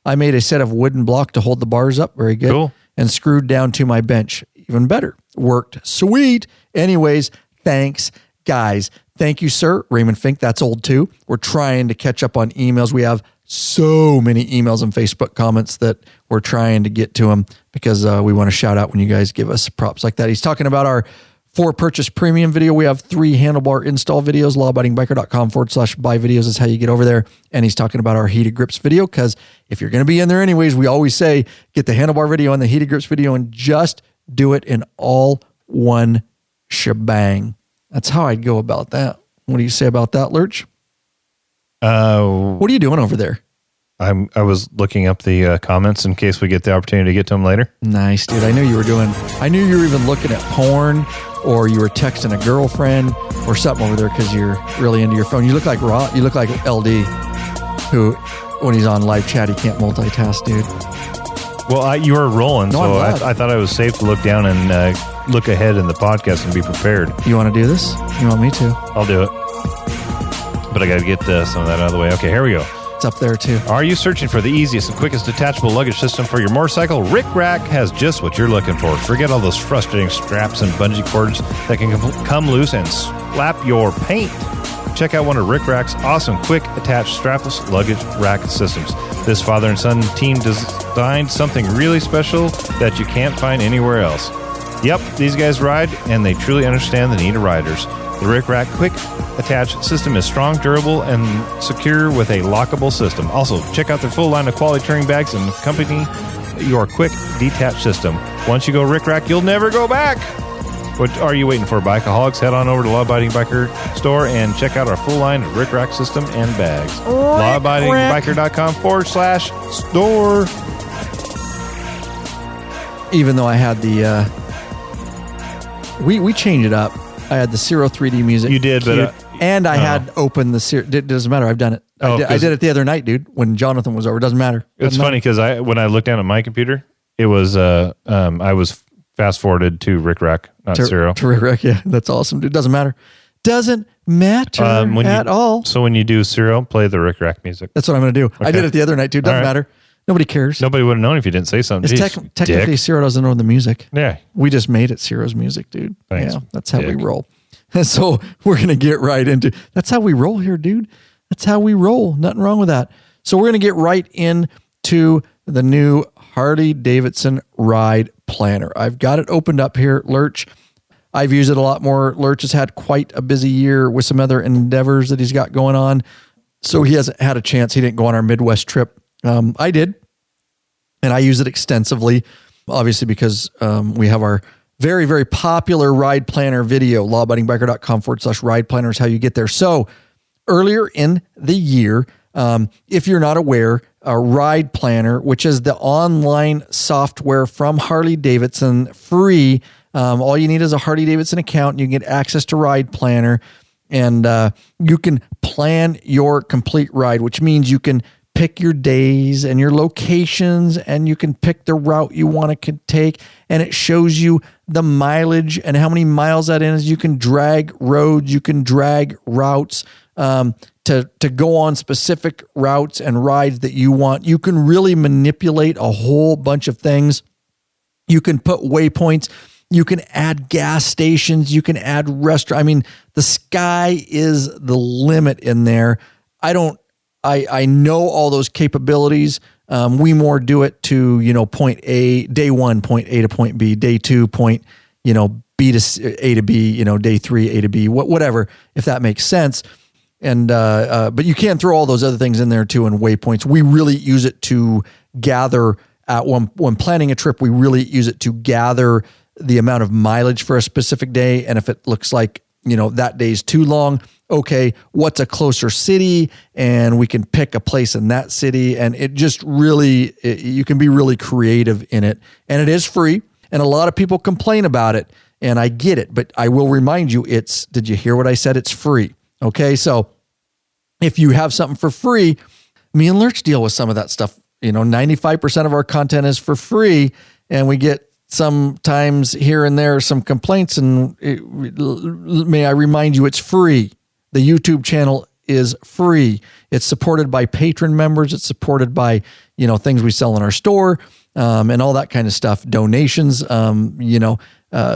I made a set of wooden block to hold the bars up. Very good. Cool. And screwed down to my bench. Even better. Worked sweet. Anyways, thanks, guys. Thank you, sir. Raymond Fink, that's old too. We're trying to catch up on emails. We have so many emails and Facebook comments that we're trying to get to them because we want to shout out when you guys give us props like that. He's talking about our for purchase premium video. We have 3 handlebar install videos. lawabidingbiker.com/buy videos is how you get over there. And he's talking about our heated grips video because if you're going to be in there anyways, we always say get the handlebar video and the heated grips video and just do it in all one shebang. That's how I'd go about that. What do you say about that, Lurch? What are you doing over there? I was looking up the comments in case we get the opportunity to get to them later. Nice, dude. I knew you were even looking at porn, or you were texting a girlfriend or something over there because you're really into your phone. You look like You look like LD, who, when he's on live chat, he can't multitask, dude. Well, you were rolling, no, so I thought I was safe to look down and look ahead in the podcast and be prepared. You want to do this? You want me to? I'll do it. But I got to get some of that out of the way. Okay, here we go. It's up there too. Are you searching for the easiest and quickest detachable luggage system for your motorcycle? Rick Rack has just what you're looking for. Forget all those frustrating straps and bungee cords that can come loose and slap your paint. Check out one of Rick Rack's awesome quick attached strapless luggage rack systems. This father and son team designed something really special that you can't find anywhere else. Yep, these guys ride, and they truly understand the need of riders. The Rick Rack Quick Attach system is strong, durable, and secure with a lockable system. Also, check out their full line of quality touring bags and accompany your quick detach system. Once you go Rick Rack, you'll never go back. What are you waiting for, Bikeaholics? Head on over to Law Abiding Biker store and check out our full line of Rick Rack system and bags. lawabidingbiker.com/store. Even though I had the... We changed it up. I had the Zero 3D music. You did, but... and I had opened the... It doesn't matter. I've done it. I did it the other night, dude, when Jonathan was over. It doesn't matter. It's funny because when I looked down at my computer, it was... I was fast-forwarded to Rick Rack, not Zero. To Rick Rack, yeah. That's awesome, dude. Doesn't matter. Doesn't matter at all. So when you do Zero, play the Rick Rack music. That's what I'm going to do. Okay. I did it the other night, dude. Doesn't matter. Nobody cares. Nobody would have known if you didn't say something. Technically, Zero doesn't know the music. Yeah. We just made it Zero's music, dude. Thanks, yeah, that's how we roll. And so we're going to get right into... That's how we roll here, dude. That's how we roll. Nothing wrong with that. So we're going to get right into the new Harley-Davidson Ride Planner. I've got it opened up here, Lurch. I've used it a lot more. Lurch has had quite a busy year with some other endeavors that he's got going on. So he hasn't had a chance. He didn't go on our Midwest trip. I did. And I use it extensively, obviously, because we have our Very, very popular ride planner video. lawabidingbiker.com/ride planner is how you get there. So earlier in the year, if you're not aware, a Ride Planner, which is the online software from Harley-Davidson, free. All you need is a Harley-Davidson account. And you can get access to Ride Planner, and you can plan your complete ride, which means you can pick your days and your locations, and you can pick the route you want to take, and it shows you the mileage and how many miles that is. You can drag roads, you can drag routes to go on specific routes and rides that you want. You can really manipulate a whole bunch of things. You can put waypoints. You can add gas stations. You can add restaurant. I mean, the sky is the limit in there. I know all those capabilities. We more do it to, point A, day one, point A to point B, day two, point, B to A to B, day three, A to B, whatever, if that makes sense. And, but you can throw all those other things in there too, in waypoints. We really use it to gather when planning a trip, we really use it to gather the amount of mileage for a specific day. And if it looks like, that day's too long, okay, what's a closer city? And we can pick a place in that city. And it just really, you can be really creative in it. And it is free. And a lot of people complain about it. And I get it, but I will remind you, did you hear what I said? It's free. Okay. So if you have something for free, me and Lurch deal with some of that stuff. 95% of our content is for free, and we get sometimes here and there some complaints. And may I remind you, it's free. The YouTube channel is free. It's supported by patron members. It's supported by, things we sell in our store, and all that kind of stuff, donations,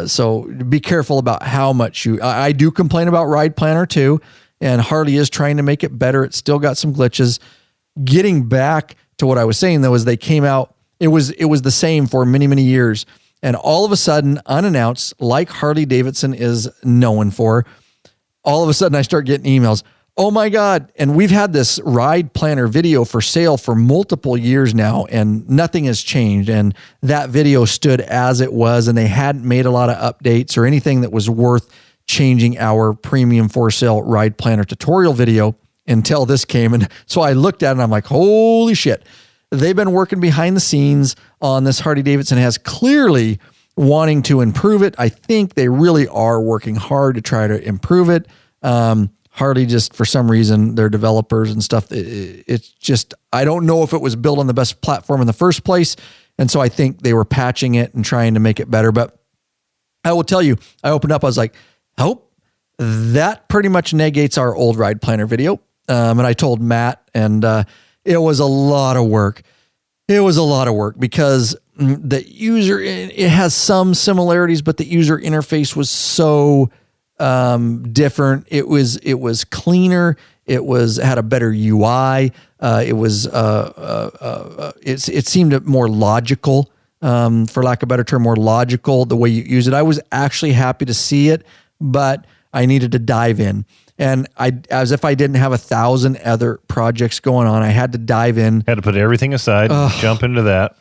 so be careful about how much I do complain about Ride Planner too. And Harley is trying to make it better. It's still got some glitches. Getting back to what I was saying though, is they came out, it was the same for many, many years. And all of a sudden, unannounced, like Harley-Davidson is known for, all of a sudden I start getting emails. Oh my God. And we've had this Ride Planner video for sale for multiple years now, and nothing has changed. And that video stood as it was, and they hadn't made a lot of updates or anything that was worth changing our premium for sale Ride Planner tutorial video until this came. And so I looked at it and I'm like, holy shit. They've been working behind the scenes on this. Harley-Davidson has clearly wanting to improve it. I think they really are working hard to try to improve it. Harley just, for some reason, their developers and stuff, it's just, I don't know if it was built on the best platform in the first place. And so I think they were patching it and trying to make it better. But I will tell you, I opened up, I was like, oh, that pretty much negates our old Ride Planner video. And I told Matt, and it was a lot of work. It was a lot of work because the user, it has some similarities, but the user interface was so different. It was cleaner. It had a better UI. It seemed more logical, for lack of a better term, more logical the way you use it. I was actually happy to see it, but I needed to dive in. And as if I didn't have 1,000 other projects going on, I had to dive in. Had to put everything aside, jump into that.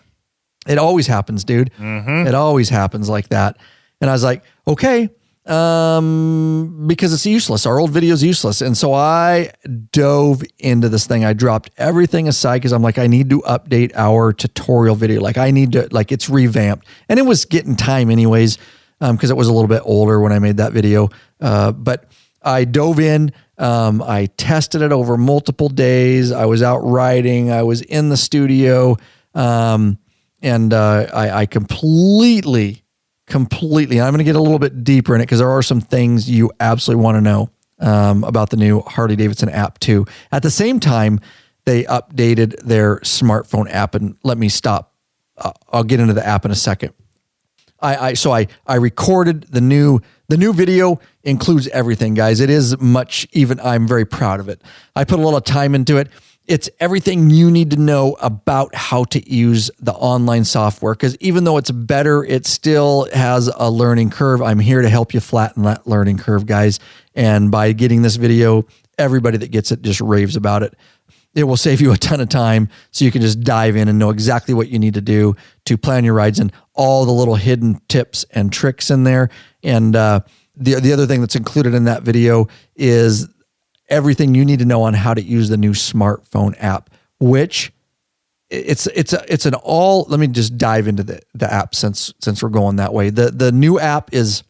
It always happens, dude. Mm-hmm. It always happens like that. And I was like, okay, because it's useless. Our old video is useless. And so I dove into this thing. I dropped everything aside because I'm like, I need to update our tutorial video. Like I need to, like it's revamped. And it was getting time anyways, because it was a little bit older when I made that video. But I dove in. I tested it over multiple days. I was out riding. I was in the studio. And I completely, I'm going to get a little bit deeper in it because there are some things you absolutely want to know about the new Harley-Davidson app too. At the same time, they updated their smartphone app, and let me stop. I'll get into the app in a second. So I recorded the new video. Includes everything, guys. It is much, even I'm very proud of it. I put a lot of time into it. It's everything you need to know about how to use the online software, because even though it's better, it still has a learning curve. I'm here to help you flatten that learning curve, guys. And by getting this video, everybody that gets it just raves about it. It will save you a ton of time so you can just dive in and know exactly what you need to do to plan your rides and all the little hidden tips and tricks in there. And the other thing that's included in that video is everything you need to know on how to use the new smartphone app, which it's an all. Let me just dive into the app since we're going that way. The new app is.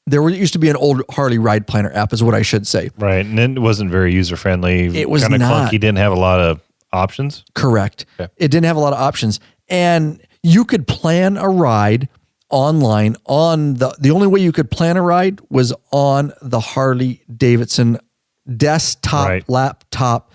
There used to be an old Harley Ride Planner app, is what I should say. Right, and it wasn't very user-friendly. It was kind of not. clunky, didn't have a lot of options. Correct. Okay. It didn't have a lot of options. And you could plan a ride online on the only way you could plan a ride was on the Harley-Davidson desktop, Right. laptop,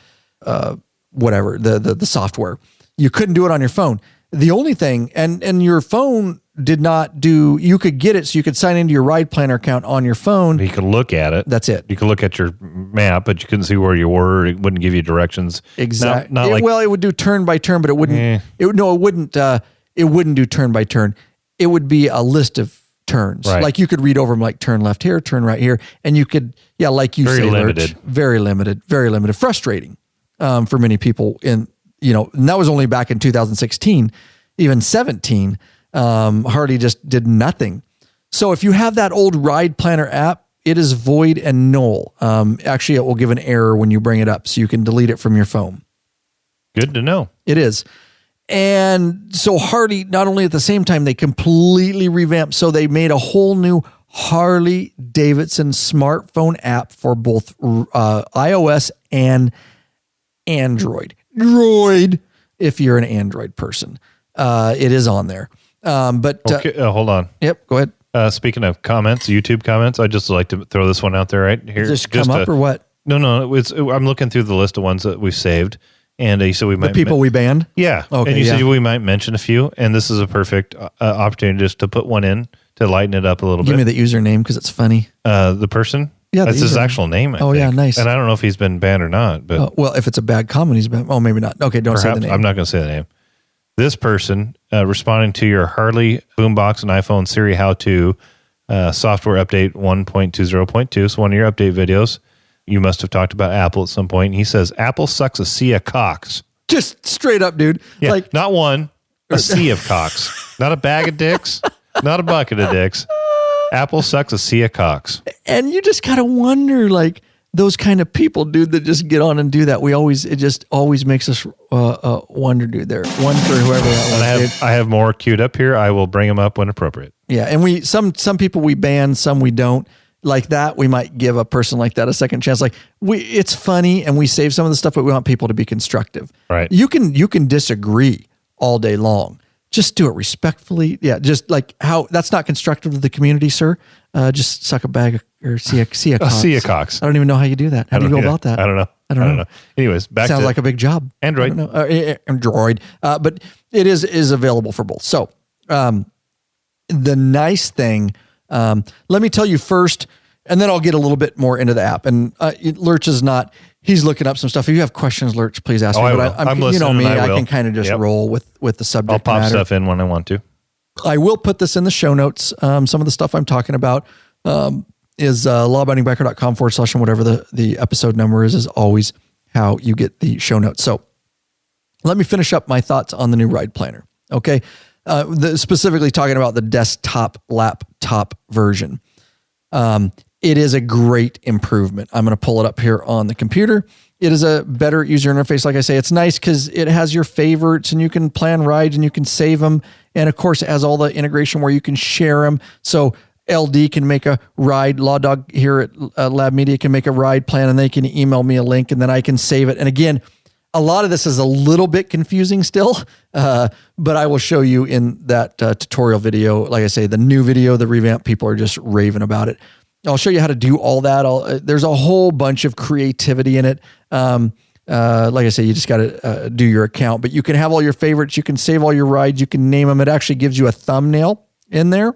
whatever, the software. You couldn't do it on your phone. The only thing, and your phone did not do, you could get it so you could sign into your Ride Planner account on your phone. You could look at it. That's it. You could look at your map, but you couldn't see where you were. It wouldn't give you directions. Exactly. Not like, Well, it would do turn by turn, but it wouldn't. It wouldn't do turn by turn. It would be a list of turns. Right. Like you could read over them, like turn left here, turn right here, and you could, like you Very say, limited. Lurch, very limited, frustrating for many people. And that was only back in 2016, even 17. Harley just did nothing. So if you have that old Ride Planner app, it is void and null. Actually, it will give an error when you bring it up, so you can delete it from your phone. good to know. It is. And so Harley, not only at the same time, they completely revamped. So they made a whole new Harley-Davidson smartphone app for both iOS and Android. Droid, if you're an Android person. It is on there. Okay, hold on. Yep, go ahead. Speaking of comments, YouTube comments, I'd just like to throw this one out there right here. Just come up or what? No. I'm looking through the list of ones that we saved, and you said we might The people we banned? Yeah. Okay, and you said yeah. we might mention a few, and this is a perfect opportunity just to put one in to lighten it up a little Give me bit. the username because it's funny. The person? Yeah, That's the his username. actual name, I Oh, think. yeah, nice. And I don't know if he's been banned or not, but Well, if it's a bad comment, he's banned. Oh, maybe not. Okay, don't say the name. I'm not going to say the name. This person, responding to your Harley Boombox and iPhone Siri how-to software update 1.20.2, so one of your update videos, you must have talked about Apple at some point. He says, Apple sucks a sea of cocks. Just straight up, dude. Yeah, Like, not one, a sea of cocks. Not a bag of dicks, not a bucket of dicks. Apple sucks a sea of cocks. and you just gotta wonder, like, those kind of people, dude, that just get on and do that. It just always makes us wonder, dude. There, one for whoever that was. I have more queued up here. I will bring them up when appropriate. Yeah, and some people we ban, some we don't. Like that, we might give a person like that a second chance. Like it's funny, and we save some of the stuff, but we want people to be constructive. Right. You can disagree all day long. Just do it respectfully. Yeah, just like how that's not constructive to the community, sir. Just suck a bag or see a cocks. sea of cocks. I don't even know how you do that. How do you go about that? I don't know. I don't know. Anyways, back Sounds to like a big job. Android. I don't know. Android. But it is available for both. So the nice thing, let me tell you first, and then I'll get a little bit more into the app. And Lurch is not, he's looking up some stuff. If you have questions, Lurch, please ask me. I But will. I'm you know listening, me, and I I will. can kind of just Yep. roll with the subject I'll pop matter. stuff in when I want to. I will put this in the show notes. Some of the stuff I'm talking about is lawabidingbiker.com/ and whatever the episode number is always how you get the show notes. So let me finish up my thoughts on the new Ride Planner. Okay. Specifically talking about the desktop laptop version. It is a great improvement. I'm going to pull it up here on the computer. It is a better user interface. Like I say, it's nice because it has your favorites and you can plan rides and you can save them. And of course, it has all the integration where you can share them. So LD can make a ride. Law Dog here at Lab Media can make a ride plan and they can email me a link and then I can save it. And again, a lot of this is a little bit confusing still, but I will show you in that tutorial video. Like I say, the new video, the revamp, people are just raving about it. I'll show you how to do all that. There's a whole bunch of creativity in it. Like I say, you just got to do your account, but you can have all your favorites. You can save all your rides. You can name them. It actually gives you a thumbnail in there,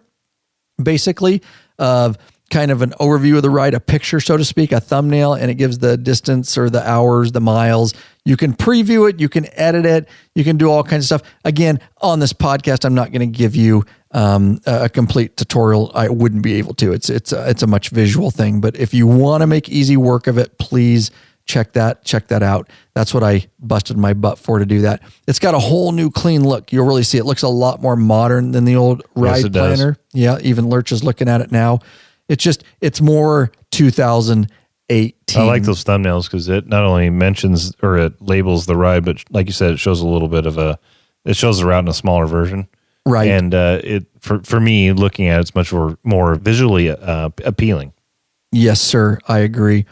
basically, of kind of an overview of the ride, a picture, so to speak, a thumbnail, and it gives the distance or the hours, the miles. You can preview it. You can edit it. You can do all kinds of stuff. Again, on this podcast, I'm not going to give you a complete tutorial. I wouldn't be able to. It's a much visual thing, but if you want to make easy work of it, please check that out. That's what I busted my butt for, to do that. It's got a whole new clean look. You'll really see it looks a lot more modern than the old Ride Planner. Yeah, even Lurch is looking at it now. It's more 2018. I like those thumbnails because it not only mentions or it labels the ride, but like you said, it shows a little bit of it shows the route in a smaller version. Right. And it for me, looking at it's much more visually appealing. Yes, sir. I agree.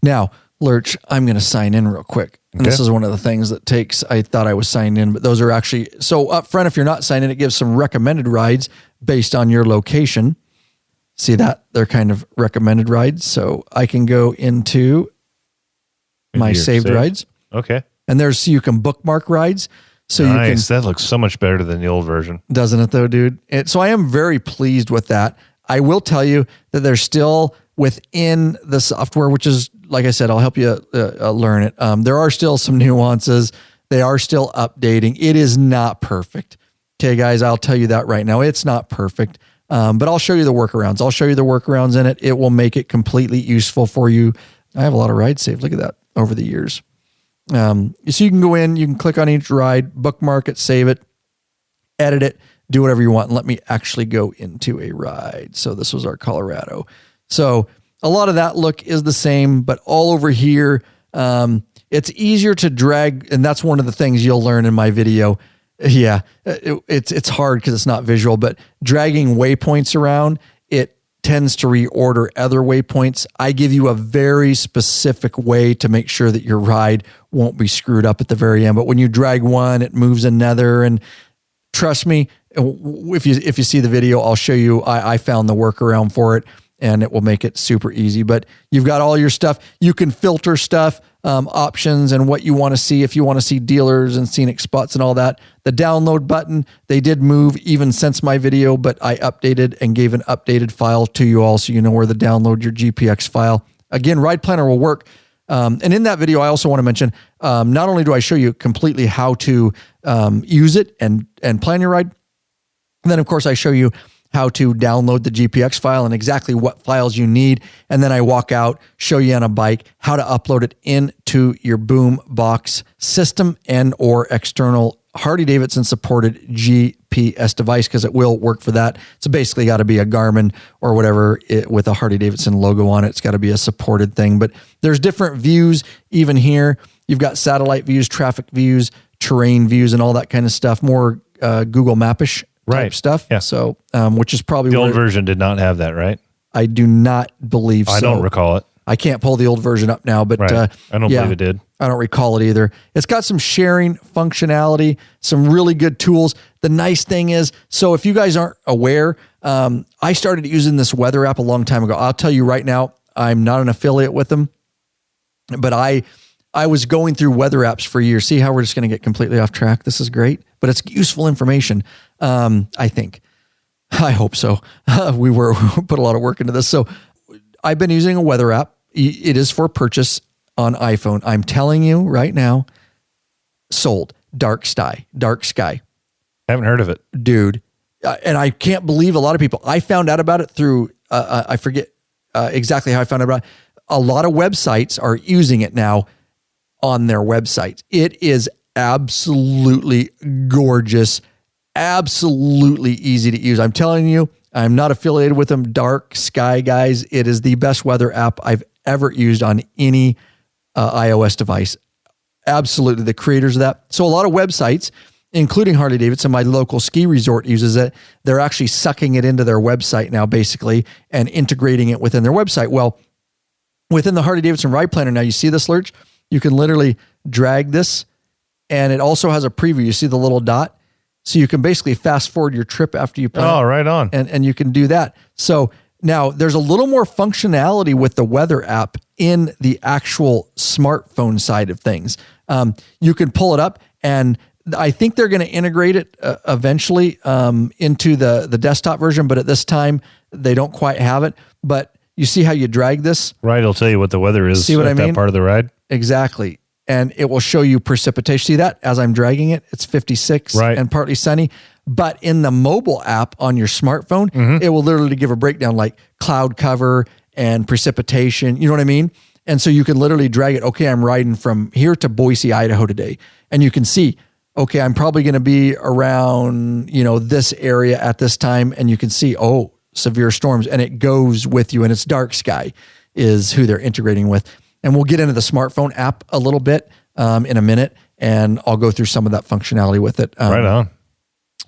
Now, Lurch, I'm going to sign in real quick. And This is one of the things that I thought I was signed in, but those are actually, so up front, if you're not signed in, it gives some recommended rides based on your location. See that? They're kind of recommended rides. So I can go into my saved rides. Okay. And so you can bookmark rides. So nice. That looks so much better than the old version. Doesn't it though, dude? So I am very pleased with that. I will tell you that there's still within the software, which is, like I said, I'll help you learn it. There are still some nuances. They are still updating. It is not perfect. Okay, guys, I'll tell you that right now. It's not perfect. But I'll show you the workarounds. I'll show you the workarounds in it. It will make it completely useful for you. I have a lot of rides saved. Look at that over the years. So you can go in, you can click on each ride, bookmark it, save it, edit it, do whatever you want. And let me actually go into a ride. So this was our Colorado. So a lot of that look is the same, but all over here, it's easier to drag. And that's one of the things you'll learn in my video. Yeah, it's hard because it's not visual, but dragging waypoints around, it tends to reorder other waypoints. I give you a very specific way to make sure that your ride won't be screwed up at the very end. But when you drag one, it moves another. And trust me, if you see the video, I'll show you, I found the workaround for it, and it will make it super easy. But you've got all your stuff. You can filter stuff, options, and what you want to see. If you want to see dealers and scenic spots and all that, the download button, they did move even since my video, but I updated and gave an updated file to you all so you know where to download your GPX file. Again, Ride Planner will work. And in that video, I also want to mention, not only do I show you completely how to use it and plan your ride, and then of course I show you how to download the GPX file and exactly what files you need. And then I walk out, show you on a bike how to upload it into your boom box system and or external Harley-Davidson supported GPS device, because it will work for that. So basically got to be a Garmin or whatever with a Harley-Davidson logo on it. It's got to be a supported thing. But there's different views even here. You've got satellite views, traffic views, terrain views, and all that kind of stuff. More Google Map-ish type stuff. Yeah. So, which is probably the old version did not have that, right? I do not believe so. I don't recall it. I can't pull the old version up now, but I don't believe it did. I don't recall it either. It's got some sharing functionality, some really good tools. The nice thing is, so if you guys aren't aware, I started using this weather app a long time ago. I'll tell you right now, I'm not an affiliate with them, but I was going through weather apps for years. See how we're just going to get completely off track? This is great, but it's useful information. I think. I hope so. We put a lot of work into this. So I've been using a weather app. It is for purchase on iPhone. I'm telling you right now, sold. Dark Sky. Haven't heard of it. Dude. And I can't believe a lot of people. I found out about it through, I forget exactly how I found out about it. A lot of websites are using it now on their websites. It is absolutely gorgeous. Absolutely easy to use. I'm telling you, I'm not affiliated with them. Dark Sky, guys. It is the best weather app I've ever used on any iOS device. Absolutely. The creators of that. So a lot of websites, including Harley-Davidson, my local ski resort uses it. They're actually sucking it into their website now, basically, and integrating it within their website. Well, within the Harley-Davidson Ride Planner, now you see this, Lurch? You can literally drag this, and it also has a preview. You see the little dot? So you can basically fast forward your trip after you plan. Oh, right on. And you can do that. So now there's a little more functionality with the weather app in the actual smartphone side of things. You can pull it up, and I think they're going to integrate it eventually into the desktop version, but at this time they don't quite have it. But you see how you drag this? Right, it'll tell you what the weather is see what at I mean? That part of the ride. Exactly. And it will show you precipitation. See that as I'm dragging it? It's 56 and partly sunny. But in the mobile app on your smartphone, it will literally give a breakdown like cloud cover and precipitation. You know what I mean? And so you can literally drag it. Okay, I'm riding from here to Boise, Idaho today. And you can see, okay, I'm probably going to be around, this area at this time. And you can see, severe storms. And it goes with you. And it's dark sky is who they're integrating with. And we'll get into the smartphone app a little bit in a minute. And I'll go through some of that functionality with it. Right on.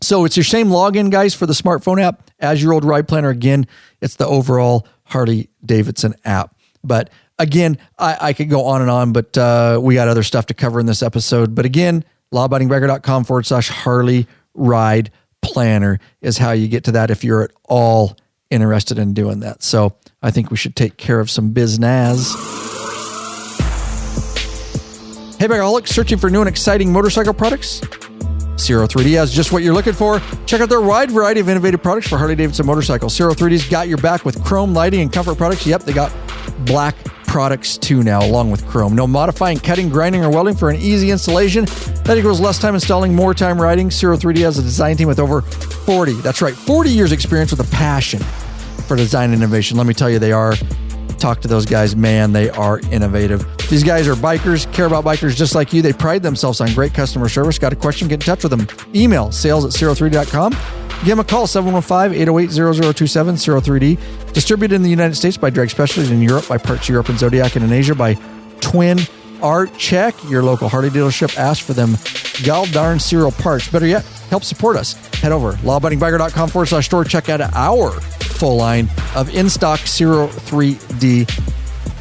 So it's your same login, guys, for the smartphone app as your old Ride Planner. Again, it's the overall Harley-Davidson app. But again, I could go on and on, but we got other stuff to cover in this episode. But again, lawabidingbiker.com/Harley Ride Planner is how you get to that if you're at all interested in doing that. So I think we should take care of some business. Hey, Bikerholics, searching for new and exciting motorcycle products? Zero 3D has just what you're looking for. Check out their wide variety of innovative products for Harley-Davidson motorcycles. Zero 3D's got your back with chrome lighting and comfort products. Yep, they got black products too now, along with chrome. No modifying, cutting, grinding, or welding for an easy installation. That equals less time installing, more time riding. Zero 3D has a design team with over 40 years experience with a passion for design and innovation. Let me tell you, they are. Talk to those guys, man, they are innovative. These guys are bikers, care about bikers just like you. They pride themselves on great customer service. Got a question? Get in touch with them. Email sales@zero3d.com. Give them a call, 715-808-0027, Zero 3D. Distributed in the United States by Drag Specialties, in Europe by Parts Europe and Zodiac, and in Asia by Twin Art. Check your local Harley dealership. Ask for them gal darn serial parts. Better yet, help support us. Head over, lawabidingbiker.com/store. Check out our full line of in-stock Zero 3D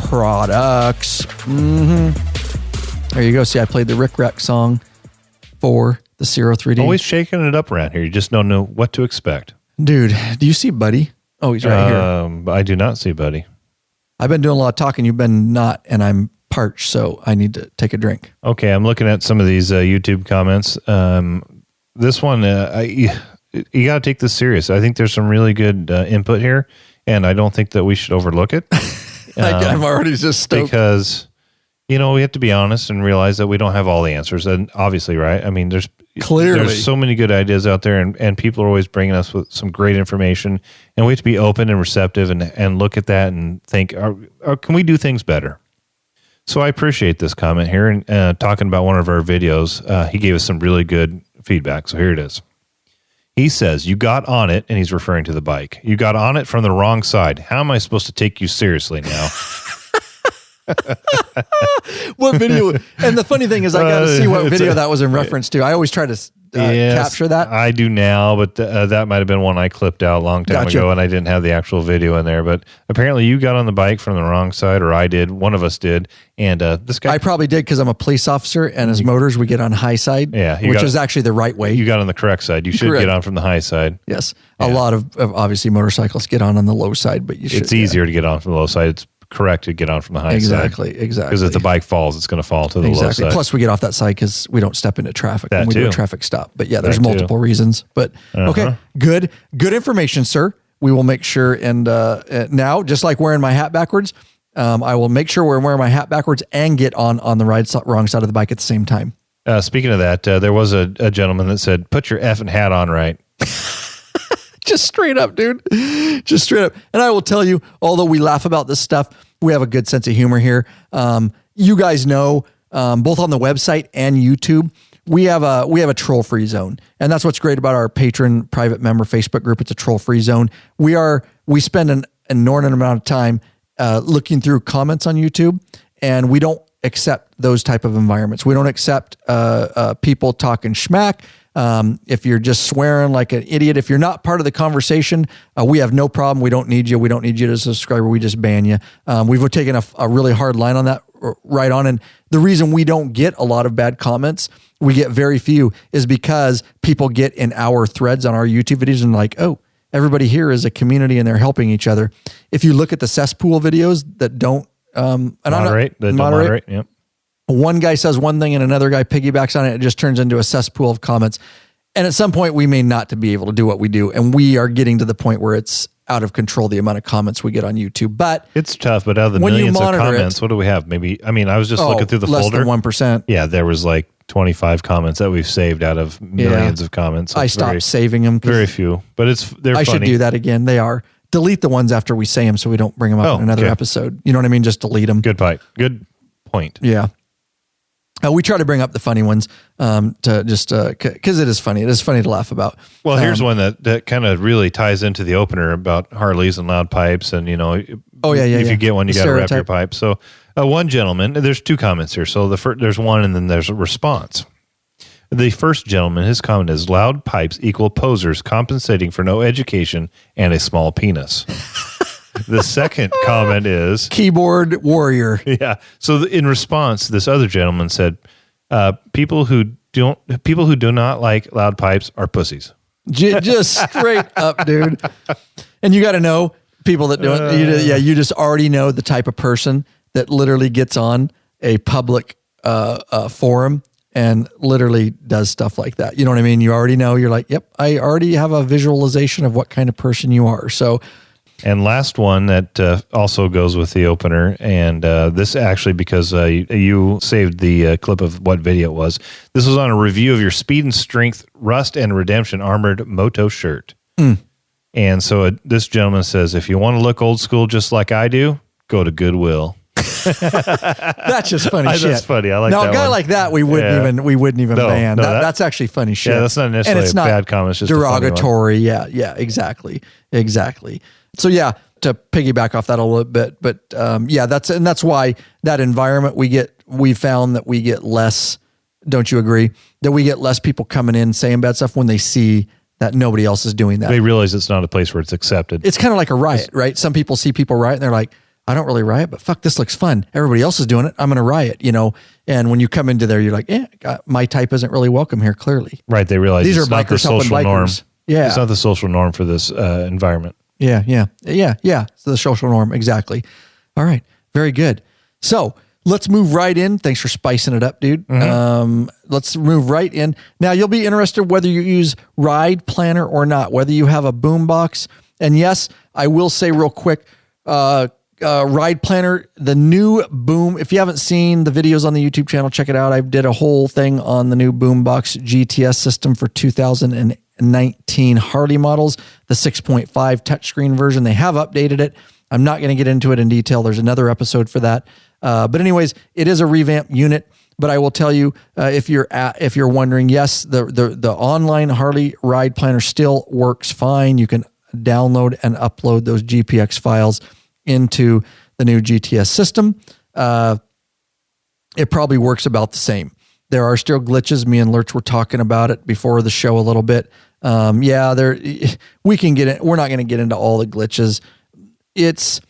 products. There you go. See, I played the Rick Rack song for the Zero 3D. Always shaking it up around here. You just don't know what to expect. Dude, do you see Buddy? Oh, he's right here. I do not see Buddy. I've been doing a lot of talking. You've been not, and I'm parched, so I need to take a drink. Okay, I'm looking at some of these YouTube comments. This one, you got to take this serious. I think there's some really good input here, and I don't think that we should overlook it. I'm already just stoked. Because, we have to be honest and realize that we don't have all the answers. And obviously, right? I mean, there's so many good ideas out there, and people are always bringing us with some great information, and we have to be open and receptive and look at that and think, can we do things better? So I appreciate this comment here, and talking about one of our videos, he gave us some really good feedback. So here it is. He says, you got on it, and he's referring to the bike. You got on it from the wrong side. How am I supposed to take you seriously now? What video? And the funny thing is, I got to see what video that was in reference to. I always try to capture that. I do now, but that might have been one I clipped out a long time ago, and I didn't have the actual video in there. But apparently you got on the bike from the wrong side, or I did. One of us did. And this guy... I probably did because I'm a police officer, and as motors, we get on high side, which is actually the right way. You got on the correct side. You should get on from the high side. Yes. Yeah. A lot of obviously motorcyclists get on the low side, but you should. It's easier to get on from the low side. It's correct to get on from the high side. Exactly. Because if the bike falls, it's going to fall to the low side. Plus, we get off that side because we don't step into traffic when we do a traffic stop. But yeah, there's multiple reasons. But okay, good information, sir. We will make sure. And now, just like wearing my hat backwards, I will make sure we're wearing my hat backwards and get on the wrong side of the bike at the same time. Speaking of that, there was a gentleman that said, "Put your effing hat on right." Just straight up, dude. Just straight up. And I will tell you, although we laugh about this stuff, we have a good sense of humor here. You guys know, both on the website and YouTube, we have a troll-free zone. And that's what's great about our patron private member Facebook group. It's a troll-free zone. We spend an inordinate amount of time looking through comments on YouTube, and we don't accept those type of environments. We don't accept people talking schmack. If you're just swearing like an idiot, if you're not part of the conversation, we have no problem. We don't need you. We don't need you to subscribe. We just ban you. We've taken a really hard line on that right on. And the reason we don't get a lot of bad comments, we get very few, is because people get in our threads on our YouTube videos and like, oh, everybody here is a community and they're helping each other. If you look at the cesspool videos that don't moderate. Yep. One guy says one thing and another guy piggybacks on it. It just turns into a cesspool of comments. And at some point we may not to be able to do what we do. And we are getting to the point where it's out of control, the amount of comments we get on YouTube. But it's tough. But out of the millions of comments, what do we have? Maybe, I was just looking through the folder. Less than 1%. Yeah, there was like 25 comments that we've saved out of millions of comments. I stopped saving them. Very few, but they're funny. I should do that again. They are. delete the ones after we say them so we don't bring them up in another episode. You know what I mean? Just delete them. Good point. Yeah. We try to bring up the funny ones to just because it is funny. It is funny to laugh about. Well, here's one that kind of really ties into the opener about Harleys and loud pipes. And, you know, if you get one, you got to wrap your pipe. So one gentleman, there's two comments here. So there's one and then there's a response. The first gentleman, his comment is, loud pipes equal posers compensating for no education and a small penis. The second comment is keyboard warrior. Yeah. So in response, this other gentleman said, people who do not like loud pipes are pussies. Just straight up, dude. And you got to know people that don't. You just already know the type of person that literally gets on a public forum and literally does stuff like that. You know what I mean? You already know. You're like, yep, I already have a visualization of what kind of person you are. So. And last one that also goes with the opener, and this actually because you saved the clip of what video it was. This was on a review of your Speed and Strength Rust and Redemption Armored Moto shirt. And so this gentleman says, if you want to look old school just like I do, go to Goodwill. That's just funny shit. That's funny. I like that. Now, a guy like that, we wouldn't even ban. That's actually funny shit. Yeah, that's not necessarily and it's a bad comment. It's just derogatory. Yeah, exactly. So yeah, to piggyback off that a little bit, but that's why that environment we found that we get less. Don't you agree that we get less people coming in saying bad stuff when they see that nobody else is doing that? They realize it's not a place where it's accepted. It's kind of like a riot, right? Some people see people riot and they're like, I don't really riot, but fuck, this looks fun. Everybody else is doing it. I'm going to riot, you know? And when you come into there, you're like, my type isn't really welcome here, clearly. Right. They realize these it's are not the bikers helping social bikers. norm. Yeah. It's not the social norm for this environment. Yeah. So the social norm. Exactly. All right. Very good. So let's move right in. Thanks for spicing it up, dude. Mm-hmm. Let's move right in. Now you'll be interested whether you use Ride Planner or not, whether you have a boombox. And yes, I will say real quick, Ride Planner, the new boom. If you haven't seen the videos on the YouTube channel, check it out. I did a whole thing on the new boombox GTS system for 2019 Harley models, the 6.5 touchscreen version. They have updated it. I'm not going to get into it in detail. There's another episode for that. But anyways, it is a revamped unit. But I will tell you, if you're wondering, yes, the online Harley Ride Planner still works fine. You can download and upload those GPX files into the new GTS system. It probably works about the same. There are still glitches. Me and Lurch were talking about it before the show a little bit. We can get it. We're not going to get into all the glitches. It's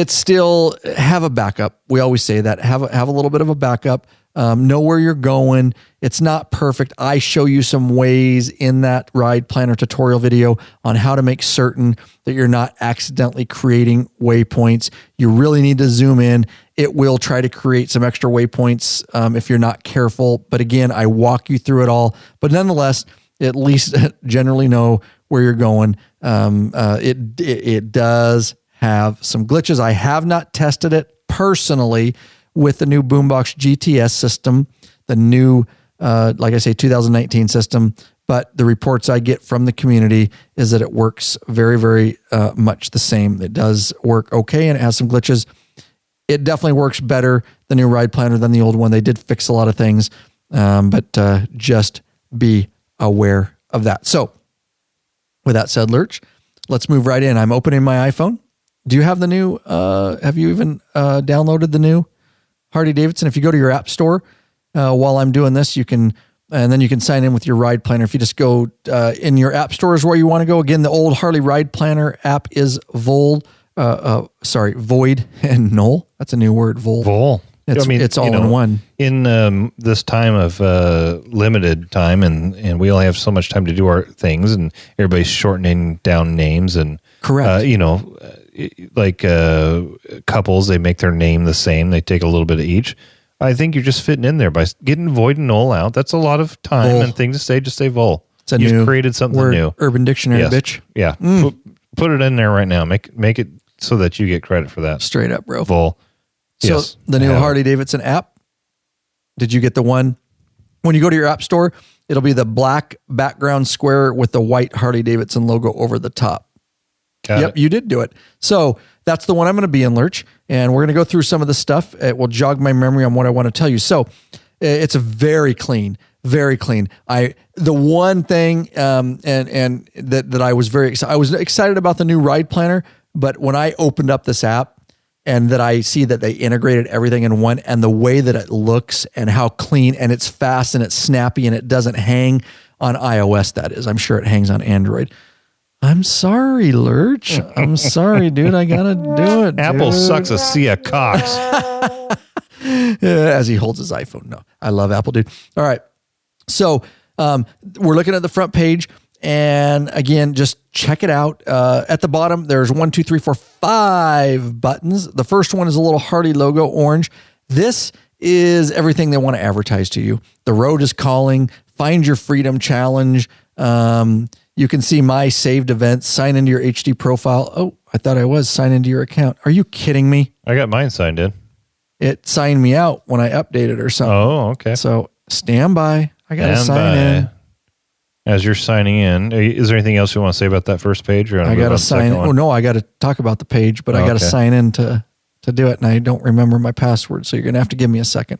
still have a backup. We always say that have a little bit of a backup. Know where you're going. It's not perfect. I show you some ways in that Ride Planner tutorial video on how to make certain that you're not accidentally creating waypoints. You really need to zoom in. It will try to create some extra waypoints if you're not careful. But again, I walk you through it all. But nonetheless, at least generally know where you're going. It does have some glitches. I have not tested it personally with the new Boombox GTS system, the new, like I say, 2019 system. But the reports I get from the community is that it works very, very much the same. It does work okay, and it has some glitches. It definitely works better, the new Ride Planner, than the old one. They did fix a lot of things, but just be aware of that. So with that said, Lurch, let's move right in. I'm opening my iPhone. Do you have the new, have you even downloaded the new Harley-Davidson? If you go to your app store while I'm doing this, you can, and then you can sign in with your Ride Planner. If you just go in your app store is where you want to go. Again, the old Harley Ride Planner app is Void and Null. That's a new word, Vol. It's all in one. In this time of limited time, and we only have so much time to do our things, and everybody's shortening down names, and correct. Like couples, they make their name the same. They take a little bit of each. I think you're just fitting in there by getting Void and Null out. That's a lot of time Vol. and thing to say. Just say Vol. You've created something word, new. Urban Dictionary, yes. bitch. Yeah. Put it in there right now. Make it so that you get credit for that. Straight up, bro. Vol. So yes, the new Harley-Davidson app, did you get the one? When you go to your app store, it'll be the black background square with the white Harley-Davidson logo over the top. Got it. You did do it. So that's the one I'm going to be in, Lurch. And we're going to go through some of the stuff. It will jog my memory on what I want to tell you. So it's a very clean. The one thing, and that I was very excited. I was excited about the new Ride Planner, but when I opened up this app and that I see that they integrated everything in one, and the way that it looks and how clean and it's fast and it's snappy and it doesn't hang on iOS. That is, I'm sure it hangs on Android. I'm sorry, Lurch. I'm sorry, dude. I gotta do it. Apple dude. sucks a sea of cocks. As he holds his iPhone. No, I love Apple, dude. All right. So we're looking at the front page, and again, just check it out. At the bottom, there's 5 buttons. The first one is a little Harley logo, orange. This is everything they want to advertise to you. The road is calling. Find your freedom challenge. You can see my saved events. Sign into your HD profile. Oh, I thought I was sign into your account. Are you kidding me? I got mine signed in. It signed me out when I updated or something. Oh, okay. So stand by. I got to sign in. As you're signing in, is there anything else you want to say about that first page? Or I got to sign in. Oh, no, I got to talk about the page, but I got to sign in to do it. And I don't remember my password. So you're going to have to give me a second.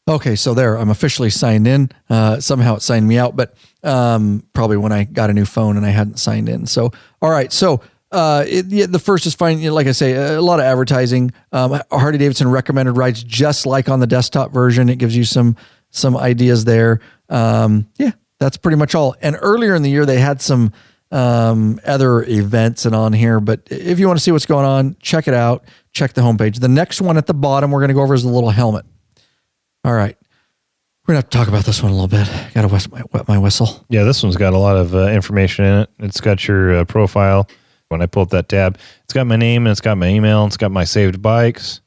Okay. So there, I'm officially signed in. Somehow it signed me out, but probably when I got a new phone and I hadn't signed in. So, all right. So the first is fine. Like I say, a lot of advertising. Harley-Davidson recommended rides, just like on the desktop version. It gives you some ideas there. That's pretty much all. And earlier in the year, they had some other events and on here. But if you want to see what's going on, check it out. Check the homepage. The next one at the bottom we're going to go over is the little helmet. All right. We're going to have to talk about this one a little bit. Got to wet my whistle. Yeah, this one's got a lot of information in it. It's got your profile. When I pull up that tab, it's got my name and it's got my email and it's got my saved bikes.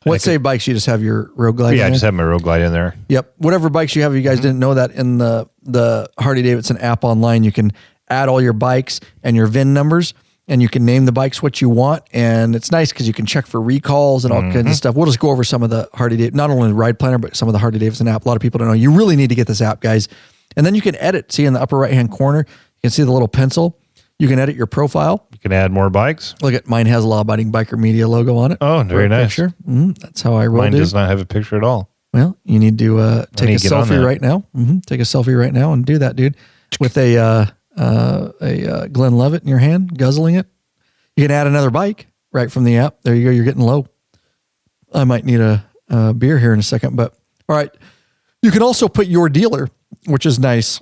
What saved bikes? You just have your Road Glide? Yeah, I just have my Road Glide in there. Yep. Whatever bikes you have, you guys didn't know that in the Harley-Davidson app online, you can add all your bikes and your VIN numbers, and you can name the bikes what you want. And it's nice because you can check for recalls and all kinds of stuff. We'll just go over some of the Harley-Davidson, not only the Ride Planner, but some of the Harley-Davidson app. A lot of people don't know. You really need to get this app, guys. And then you can edit. See in the upper right-hand corner, you can see the little pencil. You can edit your profile. You can add more bikes. Look at mine has Law Abiding Biker Media logo on it. Oh, very nice. Picture. That's how I roll. Mine does not have a picture at all. Well, you need to take a selfie right now. Take a selfie right now and do that, dude. With a Glenn Levitt in your hand, guzzling it. You can add another bike right from the app. There you go. You're getting low. I might need a beer here in a second, but all right. You can also put your dealer, which is nice.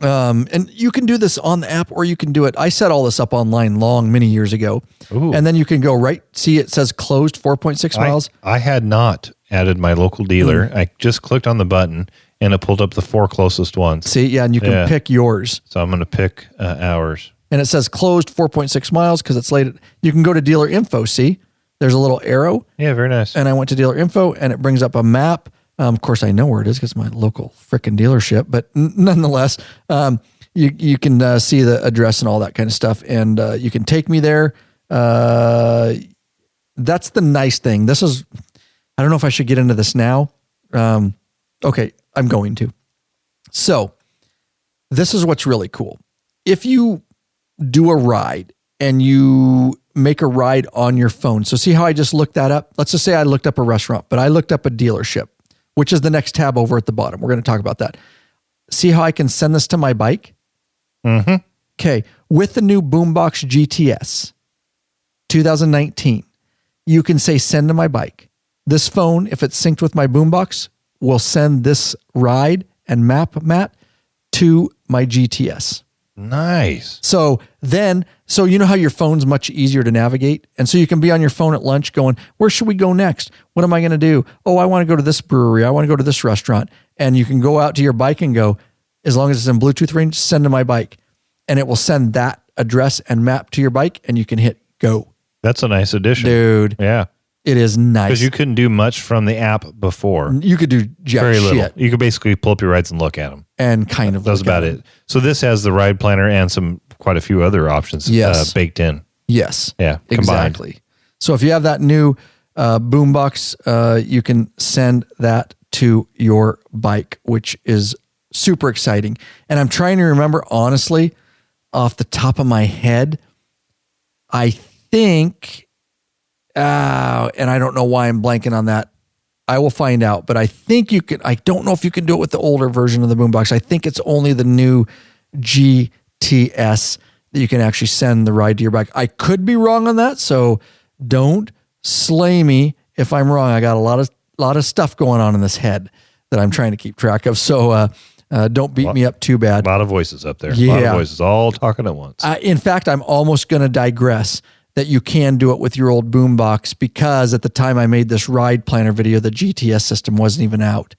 And you can do this on the app, or you can do it. I set all this up online many years ago. Ooh. And then you can go right. See, it says closed 4.6 miles. I had not added my local dealer. I just clicked on the button and it pulled up the 4 closest ones. See, yeah, and you can pick yours. So I'm going to pick ours. And it says closed 4.6 miles because it's late. You can go to dealer info. See, there's a little arrow. Yeah, very nice. And I went to dealer info and it brings up a map. Of course, I know where it is because it's my local frickin' dealership, but nonetheless, you can see the address and all that kind of stuff, and you can take me there. That's the nice thing. This is, I don't know if I should get into this now. Okay, I'm going to. So, this is what's really cool. If you do a ride and you make a ride on your phone, so see how I just looked that up? Let's just say I looked up a restaurant, but I looked up a dealership, which is the next tab over at the bottom. We're going to talk about that. See how I can send this to my bike? Okay. With the new Boombox GTS 2019, you can say send to my bike. This phone, if it's synced with my Boombox, will send this ride and map to my GTS. Nice. So you know how your phone's much easier to navigate? And so you can be on your phone at lunch going, where should we go next? What am I going to do? Oh, I want to go to this brewery. I want to go to this restaurant. And you can go out to your bike and go, as long as it's in Bluetooth range, send to my bike. And it will send that address and map to your bike and you can hit go. That's a nice addition. Dude. Yeah. It is nice. Because you couldn't do much from the app before. You could do very shit. little. You could basically pull up your rides and look at them. And kind of. That's about it. So this has the Ride Planner and quite a few other options baked in. Yes. Yeah. Combined. Exactly. So if you have that new Boombox, you can send that to your bike, which is super exciting. And I'm trying to remember, honestly, off the top of my head, I think, and I don't know why I'm blanking on that. I will find out, but I think you can. I don't know if you can do it with the older version of the boombox. I think it's only the new GTS that you can actually send the ride to your bike. I could be wrong on that, so don't slay me if I'm wrong. I got a lot of stuff going on in this head that I'm trying to keep track of. So don't beat me up too bad. A lot of voices up there. Yeah. A lot of voices all talking at once. In fact, I'm almost going to digress that you can do it with your old boombox, because at the time I made this ride planner video, the GTS system wasn't even out,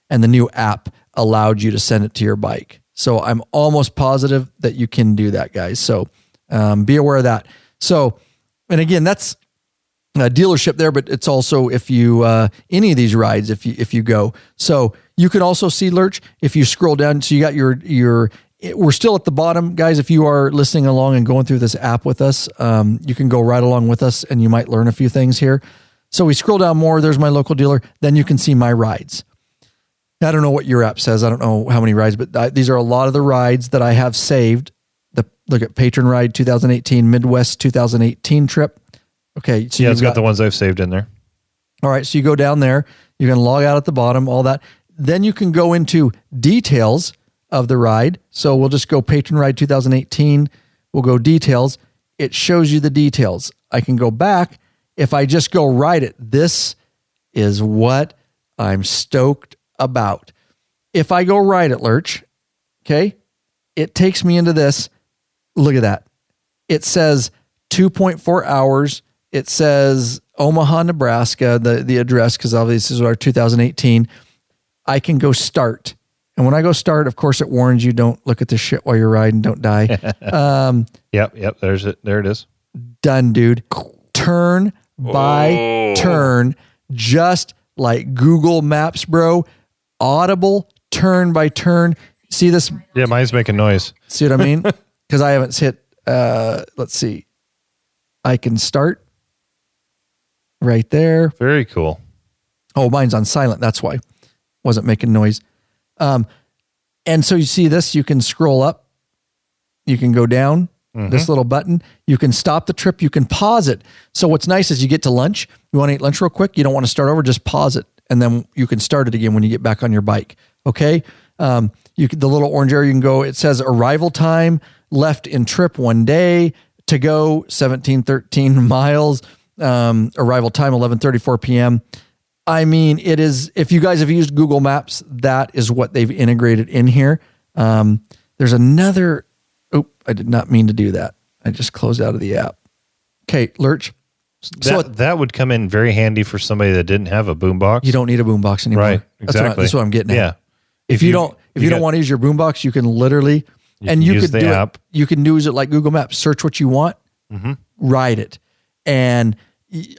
and the new app allowed you to send it to your bike. So I'm almost positive that you can do that, guys. So be aware of that. So, and again, that's a dealership there, but it's also if you any of these rides, if you go. So you can also see, Lurch, if you scroll down. So you got your we're still at the bottom, guys. If you are listening along and going through this app with us, you can go right along with us and you might learn a few things here. So we scroll down more. There's my local dealer. Then you can see my rides. I don't know what your app says. I don't know how many rides, but these are a lot of the rides that I have saved. Look at Patron Ride 2018, Midwest 2018 trip. Okay. So yeah, it's got the ones I've saved in there. All right. So you go down there, you can log out at the bottom, all that. Then you can go into details of the ride. So we'll just go Patron Ride 2018. We'll go details. It shows you the details. I can go back. If I just go ride it, this is what I'm stoked about. If I go ride it, Lurch, okay, it takes me into this. Look at that. It says 2.4 hours. It says Omaha, Nebraska, the address, because obviously this is our 2018. I can go start. And when I go start, of course, it warns you, don't look at this shit while you're riding, don't die. Yep. There's it. There it is. Done, dude. Turn by turn, just like Google Maps, bro. Audible, turn by turn. See this? Yeah, mine's making noise. See what I mean? Because I haven't hit, let's see. I can start right there. Very cool. Oh, mine's on silent. That's why. Wasn't making noise. And so you see this, you can scroll up, you can go down this little button, you can stop the trip, you can pause it. So what's nice is you get to lunch, you want to eat lunch real quick, you don't want to start over, just pause it. And then you can start it again when you get back on your bike. Okay. The little orange area, you can go, it says arrival time, left in trip 1 day, to go 1713 miles, arrival time 11:34 p.m. I mean, it is, if you guys have used Google Maps, that is what they've integrated in here. There's another, I did not mean to do that. I just closed out of the app. Okay, Lurch. That would come in very handy for somebody that didn't have a boombox. You don't need a boombox anymore. Right, exactly. That's what I'm getting at. Yeah. If you don't want to use your boombox, you can literally, you could do it. You can use it like Google Maps. Search what you want, ride it. And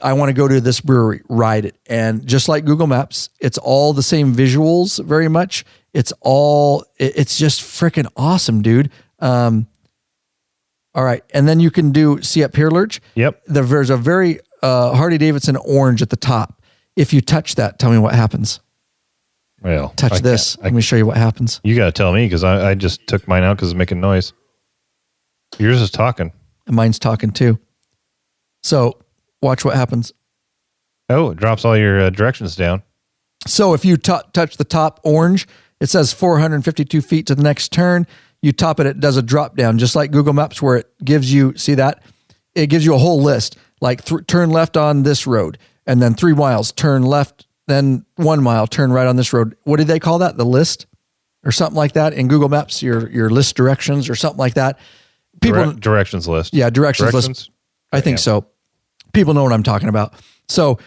I want to go to this brewery, ride it. And just like Google Maps, it's all the same visuals very much. It's just freaking awesome, dude. All right. And then you can see up here, Lurch? Yep. There's a very Harley-Davidson orange at the top. If you touch that, tell me what happens. Well, touch this. Let me show you what happens. You got to tell me, because I just took mine out because it's making noise. Yours is talking. And mine's talking too. So watch what happens. Oh, it drops all your directions down. So if you touch the top orange, it says 452 feet to the next turn. You top it does a drop down, just like Google Maps, where it gives you, see that? It gives you a whole list, like turn left on this road, and then 3 miles, turn left, then 1 mile, turn right on this road. What did they call that? The list? Or something like that in Google Maps, your list directions or something like that. Directions list. Yeah, directions list. I think so. People know what I'm talking about. So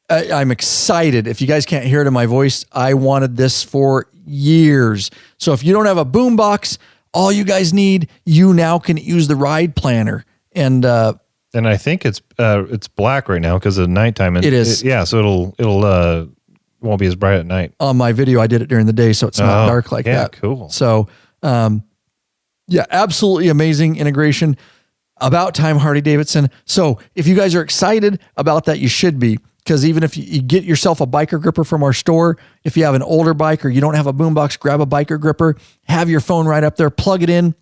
I'm excited. If you guys can't hear it in my voice, I wanted this for years. So if you don't have a boombox, all you guys need, you now can use the Ride Planner. And I think it's black right now because of nighttime. It is. So it'll won't be as bright at night. On my video, I did it during the day, so it's not dark like that. Yeah, cool. So, absolutely amazing integration. About time, Harley-Davidson. So if you guys are excited about that, you should be, because even if you get yourself a biker gripper from our store, if you have an older bike or you don't have a boombox, grab a biker gripper, have your phone right up there, plug it in,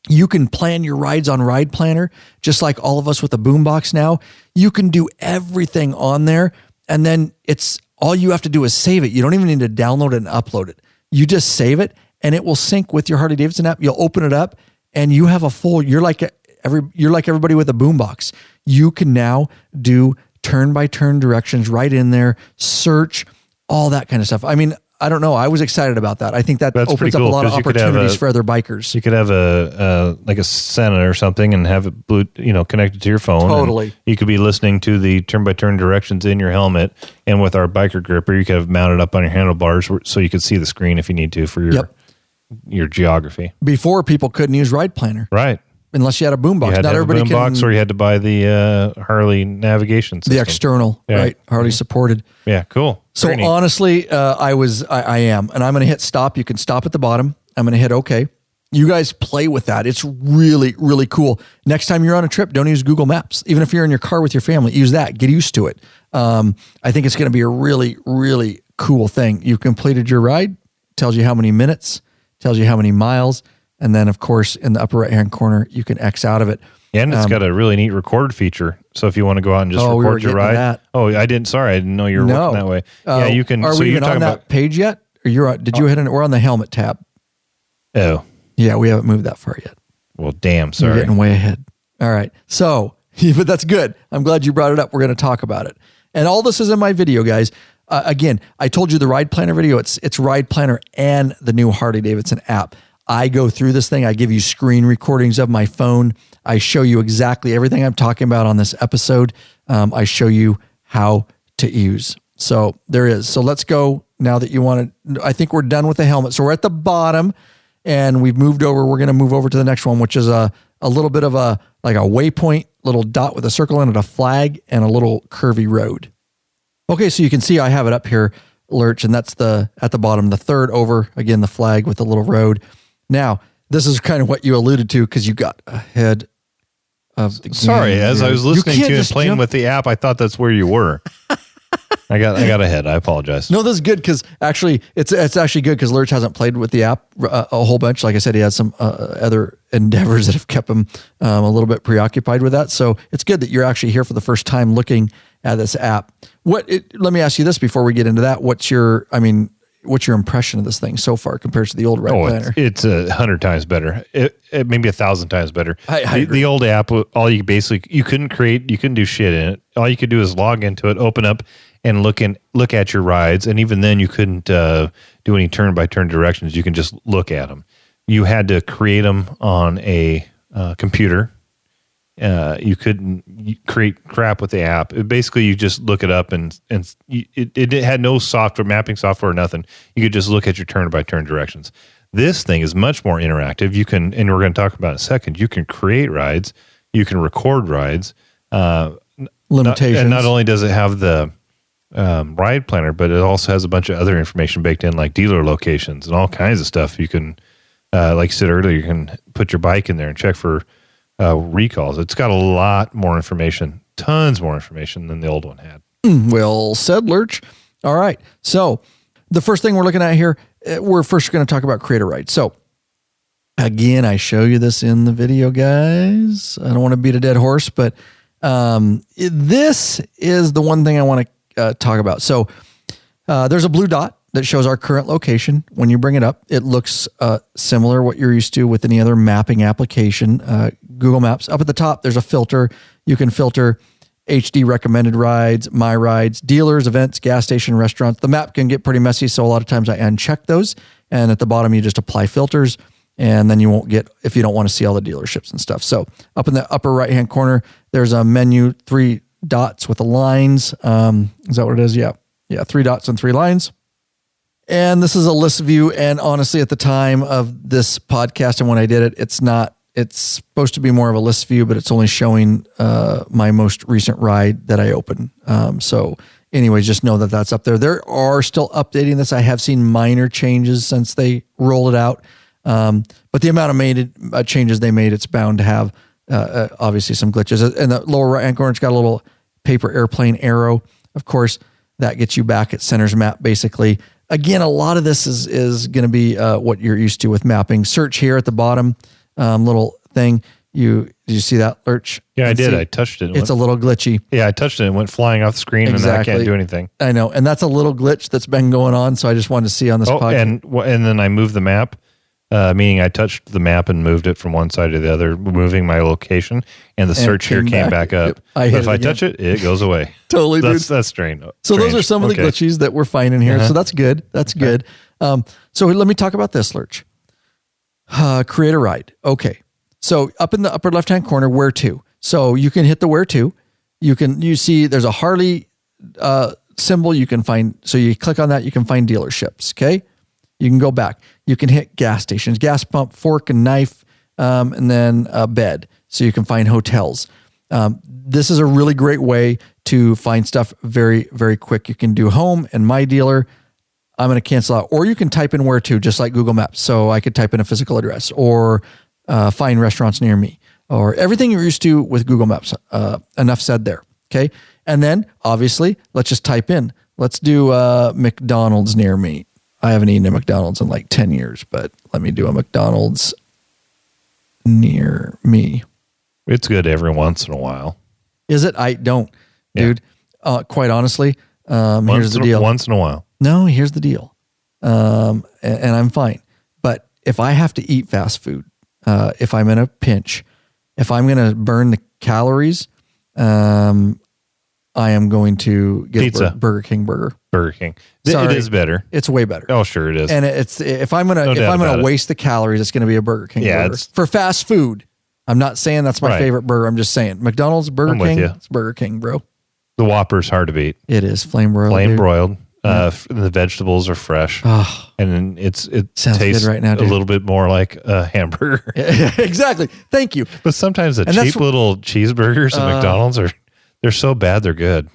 You can plan your rides on Ride Planner, just like all of us with a boombox now. You can do everything on there, and then it's all you have to do is save it. You don't even need to download it and upload it. You just save it, and it will sync with your Harley-Davidson app. You'll open it up, and you have a full. You're like everybody with a boombox. You can now do turn-by-turn directions right in there, search, all that kind of stuff. I mean, I don't know. I was excited about that. I think that's opens up a lot of opportunities for other bikers. You could have like a Sena or something and have it connected to your phone. Totally. You could be listening to the turn-by-turn directions in your helmet, and with our biker gripper, you could have mounted up on your handlebars so you could see the screen if you need to for your geography. Before, people couldn't use Ride Planner. Right. Unless you had a boombox. You had Not to have everybody a boombox, or you had to buy the Harley navigation system. The external, right? Harley supported. Yeah, cool. So honestly, I am, and I'm going to hit stop. You can stop at the bottom. I'm going to hit OK. You guys play with that. It's really, really cool. Next time you're on a trip, don't use Google Maps. Even if you're in your car with your family, use that. Get used to it. I think it's going to be a really, really cool thing. You completed your ride, tells you how many minutes, tells you how many miles. And then, of course, in the upper right-hand corner, you can X out of it. And it's got a really neat record feature. So if you want to go out and just record your ride. That. Oh, I didn't know you were working that way. Yeah, you can. Are we even on that page yet? Or did you hit it? We're on the helmet tab. Oh. Yeah, we haven't moved that far yet. Well, damn, sorry. You're getting way ahead. All right. So, but that's good. I'm glad you brought it up. We're going to talk about it. And all this is in my video, guys. Again, I told you the Ride Planner video. It's Ride Planner and the new Harley-Davidson app. I go through this thing. I give you screen recordings of my phone. I show you exactly everything I'm talking about on this episode. I show you how to use. So there is. So let's go now that you want to. I think we're done with the helmet. So we're at the bottom and we've moved over. We're going to move over to the next one, which is a little bit of a waypoint, little dot with a circle in it, a flag, and a little curvy road. Okay, so you can see I have it up here, Lurch, and that's at the bottom, the third over, again, the flag with the little road. Now, this is kind of what you alluded to because you got ahead of the game. Sorry, as I was listening to you and playing with the app, I thought that's where you were. I got ahead. I apologize. No, this is good because actually, it's actually good because Lurch hasn't played with the app a whole bunch. Like I said, he has some other endeavors that have kept him a little bit preoccupied with that. So it's good that you're actually here for the first time looking at this app. Let me ask you this before we get into that. What's your impression of this thing so far compared to the old Ride Planner? It's 100 times better. It maybe 1,000 times better. I agree. The old app, you couldn't do shit in it. All you could do is log into it, open up, and look at your rides. And even then, you couldn't do any turn-by-turn directions. You can just look at them. You had to create them on a computer. You couldn't create crap with the app. Basically, you just look it up and it had no mapping software or nothing. You could just look at your turn-by-turn directions. This thing is much more interactive. You can, and we're going to talk about in a second, you can create rides. You can record rides. Limitations. Not only does it have the Ride Planner, but it also has a bunch of other information baked in, like dealer locations and all kinds of stuff. You can, like you said earlier, you can put your bike in there and check for recalls. It's got a lot more information, tons more information than the old one had. Well said, Lurch. All right. So the first thing we're looking at here, we're first going to talk about create a ride. So again, I show you this in the video, guys. I don't want to beat a dead horse, but this is the one thing I want to talk about. So there's a blue dot that shows our current location. When you bring it up, it looks similar what you're used to with any other mapping application. Google Maps. Up at the top, there's a filter. You can filter HD recommended rides, my rides, dealers, events, gas station, restaurants. The map can get pretty messy, so a lot of times I uncheck those. And at the bottom, you just apply filters, and then you won't get, if you don't want to see all the dealerships and stuff. So up in the upper right-hand corner, there's a menu, 3 dots with the lines. Is that what it is? Yeah. 3 dots and 3 lines. And this is a list view. And honestly, at the time of this podcast and when I did it, it's supposed to be more of a list view, but it's only showing my most recent ride that I opened. So anyways, just know that that's up there. There are still updating this. I have seen minor changes since they rolled it out. But the amount of changes they made, it's bound to have obviously some glitches. In the lower right-hand corner, it's got a little paper airplane arrow. Of course, that gets you back at center's map, basically. Again, a lot of this is going to be what you're used to with mapping. Search here at the bottom, little thing. Did you see that, Lurch? Yeah, I did. See, I touched it. It's a little glitchy. Yeah, I touched it. It went flying off the screen, and I can't do anything. I know, and that's a little glitch that's been going on. So I just wanted to see on this podcast. And then I moved the map, meaning I touched the map and moved it from one side to the other, moving my location, and the search here came back up. But if I touch it, it goes away. Totally, dude. That's strange. So those are some of the glitches that we're finding here. So that's good. That's good. So let me talk about this, Lurch. Create a ride. Okay. So up in the upper left-hand corner, where to? So you can hit the where to. You see there's a Harley symbol you can find. So you click on that, you can find dealerships. Okay. You can go back. You can hit gas stations, gas pump, fork and knife, and then a bed. So you can find hotels. This is a really great way to find stuff very, very quick. You can do home and my dealer. I'm going to cancel out. Or you can type in where to, just like Google Maps. So I could type in a physical address or find restaurants near me or everything you're used to with Google Maps. Enough said there. Okay. And then obviously let's just type in, let's do McDonald's near me. I haven't eaten a McDonald's in like 10 years, but let me do a McDonald's near me. It's good every once in a while. Is it? I don't, dude. Quite honestly, here's the deal. Once in a while. No, here's the deal. And I'm fine. But if I have to eat fast food, if I'm in a pinch, if I'm going to burn the calories, I am going to get Pizza. Burger King burger. Burger King. Sorry. It is better. It's way better. Oh, sure it is. And it's if I'm gonna waste the calories, it's gonna be a Burger King burger. For fast food. I'm not saying that's my favorite burger. I'm just saying McDonald's, Burger King, it's Burger King, bro. The Whopper's hard to beat. It is flame broiled. Broiled. The vegetables are fresh, and it sounds tastes good right now, dude. A little bit more like a hamburger. Exactly. Thank you. But sometimes the cheap little cheeseburgers at McDonald's they're so bad they're good.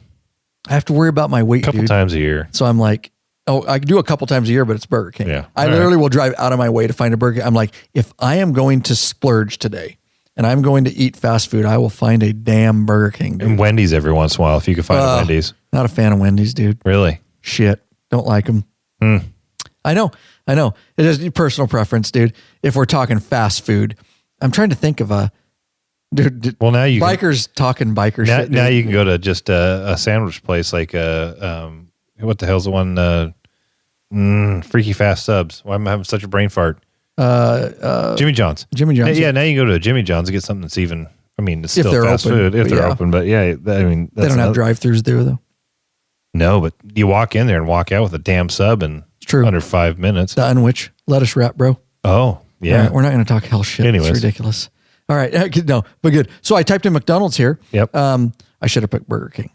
I have to worry about my weight, a couple times a year. So I'm like, I can do a couple times a year, but it's Burger King. Yeah. I literally will drive out of my way to find a burger. I'm like, if I am going to splurge today and I'm going to eat fast food, I will find a damn Burger King, dude. And Wendy's every once in a while, if you can find a Wendy's. Not a fan of Wendy's, dude. Really? Shit. Don't like them. I know. It is personal preference, dude. If we're talking fast food, I'm trying to think of a... Dude, well, now you talking biker shit. Now you can go to just a sandwich place like what the hell's the one? Freaky Fast Subs. Why am I having such a brain fart? Jimmy John's. Jimmy John's. Yeah, now you can go to Jimmy John's and get something that's even. I mean, it's still fast food if they're open, but yeah, I mean, they don't have drive-thrus there though. No, but you walk in there and walk out with a damn sub in under 5 minutes. The unwich lettuce wrap, bro. Oh yeah, right, we're not going to talk hell shit. Anyways. It's ridiculous. All right. No, but good. So I typed in McDonald's here. Yep. I should have picked Burger King.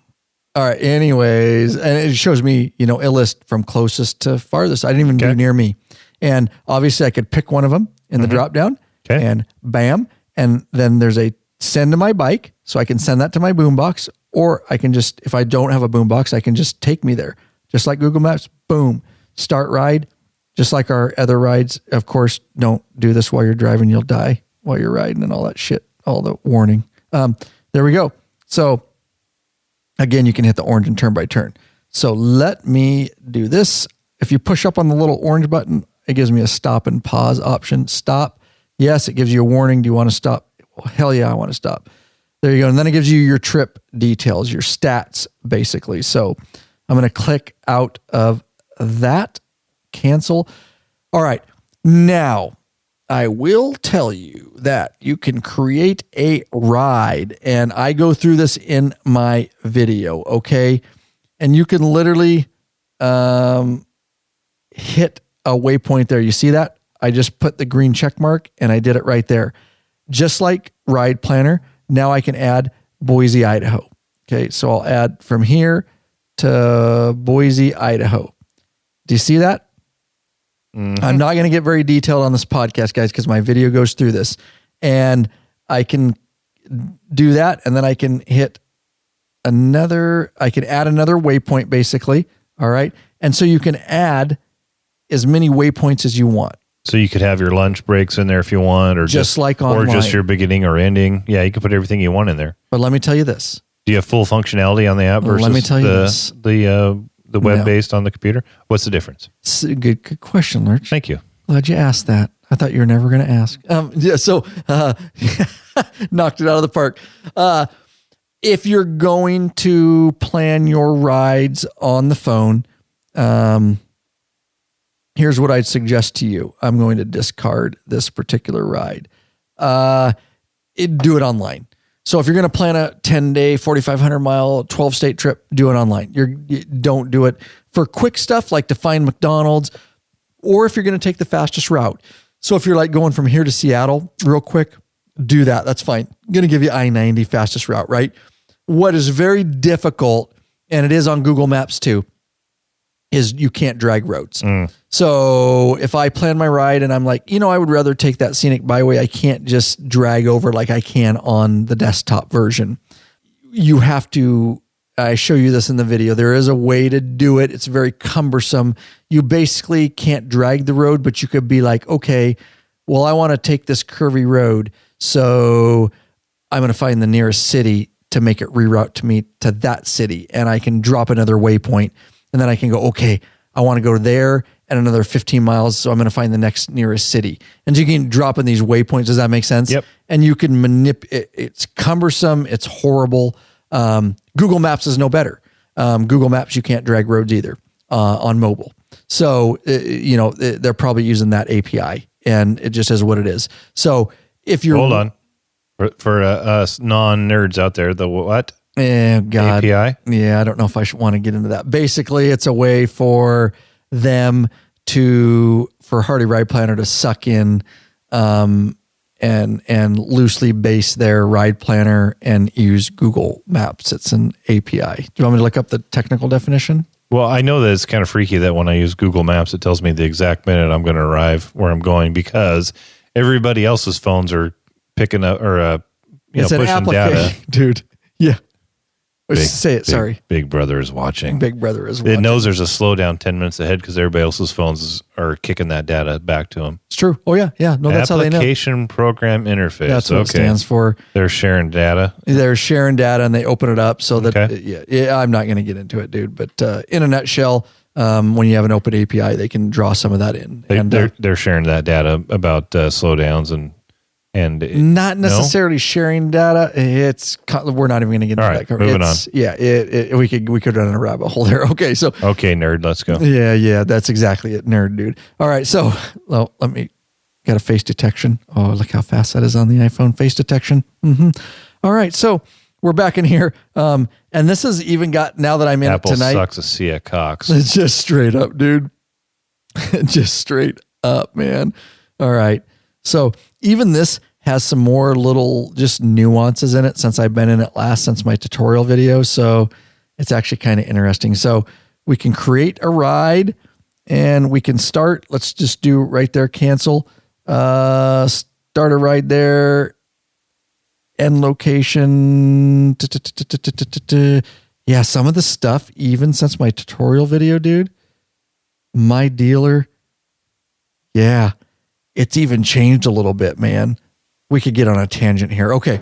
All right. Anyways, and it shows me, a list from closest to farthest. I didn't even do near me. And obviously I could pick one of them in the drop down and bam. And then there's a send to my bike. So I can send that to my boombox, or I can just, if I don't have a boombox, I can just take me there. Just like Google Maps, boom, start ride. Just like our other rides. Of course, don't do this while you're driving. You'll die while you're riding and all that shit, all the warning. There we go. So again, you can hit the orange and turn by turn. So let me do this. If you push up on the little orange button, it gives me a stop and pause option. Stop. Yes, it gives you a warning. Do you want to stop? Well, hell yeah, I want to stop. There you go. And then it gives you your trip details, your stats, basically. So I'm going to click out of that, cancel. All right. Now, I will tell you that you can create a ride, and I go through this in my video, okay? And you can literally hit a waypoint there. You see that? I just put the green check mark, and I did it right there. Just like Ride Planner, now I can add Boise, Idaho. Okay, so I'll add from here to Boise, Idaho. Do you see that? I'm not going to get very detailed on this podcast, guys, because my video goes through this. And I can do that, and then I can hit I can add another waypoint, basically. All right. And so you can add as many waypoints as you want. So you could have your lunch breaks in there if you want, or just like online. Or just your beginning or ending. Yeah, you can put everything you want in there. But let me tell you this. Do you have full functionality on the app versus let me tell you this. The web-based on the computer? What's the difference? Good question, Lurch. Thank you. Glad you asked that. I thought you were never going to ask. So knocked it out of the park. If you're going to plan your rides on the phone, here's what I'd suggest to you. I'm going to discard this particular ride. Do it online. So if you're going to plan a 10-day, 4,500 mile, 12-state trip, do it online. You don't do it for quick stuff like to find McDonald's, or if you're going to take the fastest route. So if you're like going from here to Seattle real quick, do that. That's fine. I'm going to give you I-90 fastest route, right? What is very difficult, and it is on Google Maps too, is you can't drag roads. So if I plan my ride and I'm like, I would rather take that scenic byway, I can't just drag over like I can on the desktop version. You have to, I show you this in the video. There is a way to do it. It's very cumbersome. You basically can't drag the road, but you could be like, okay, well, I want to take this curvy road. So I'm going to find the nearest city to make it reroute to me to that city. And I can drop another waypoint. And then I can go, okay, I want to go there and another 15 miles. So I'm going to find the next nearest city. And so you can drop in these waypoints. Does that make sense? Yep. And you can manipulate. It's cumbersome. It's horrible. Google Maps is no better. Google Maps, you can't drag roads either on mobile. So, they're probably using that API and it just is what it is. So if you're... Hold on. For us non-nerds out there, the what? God. API? Yeah, I don't know if I should want to get into that. Basically, it's a way for them for Harley Ride Planner to suck in and loosely base their ride planner and use Google Maps. It's an API. Do you want me to look up the technical definition? Well, I know that it's kind of freaky that when I use Google Maps, it tells me the exact minute I'm going to arrive where I'm going because everybody else's phones are picking up or pushing data. Dude. Yeah. Say it. Sorry. Big Brother is watching. Big Brother is watching. It knows there's a slowdown 10 minutes ahead because everybody else's phones are kicking that data back to them. It's true. Oh, yeah. Yeah. No, that's how they know. Application Program Interface. That's what it stands for. They're sharing data. They're sharing data and they open it up so that, yeah, I'm not going to get into it, dude. But in a nutshell, when you have an open API, they can draw some of that in. They're sharing that data about slowdowns and not necessarily sharing data. We're not even going to get into that. Moving on. Yeah, we could run in a rabbit hole there. Okay, so nerd, let's go. Yeah, that's exactly it, nerd, dude. All right, so let me get a face detection. Oh, look how fast that is on the iPhone. Face detection. All right, so we're back in here, and this has even got now that I'm in Apple it tonight. Sucks a sea of cocks. It's just straight up, dude. Just straight up, man. All right, so even this has some more little just nuances in it since I've been in it since my tutorial video. So it's actually kind of interesting. So we can create a ride and we can start. Let's just do right there. Cancel, start a ride there. End location. Yeah. Some of the stuff, even since my tutorial video, dude, my dealer. Yeah. It's even changed a little bit, man. We could get on a tangent here. Okay.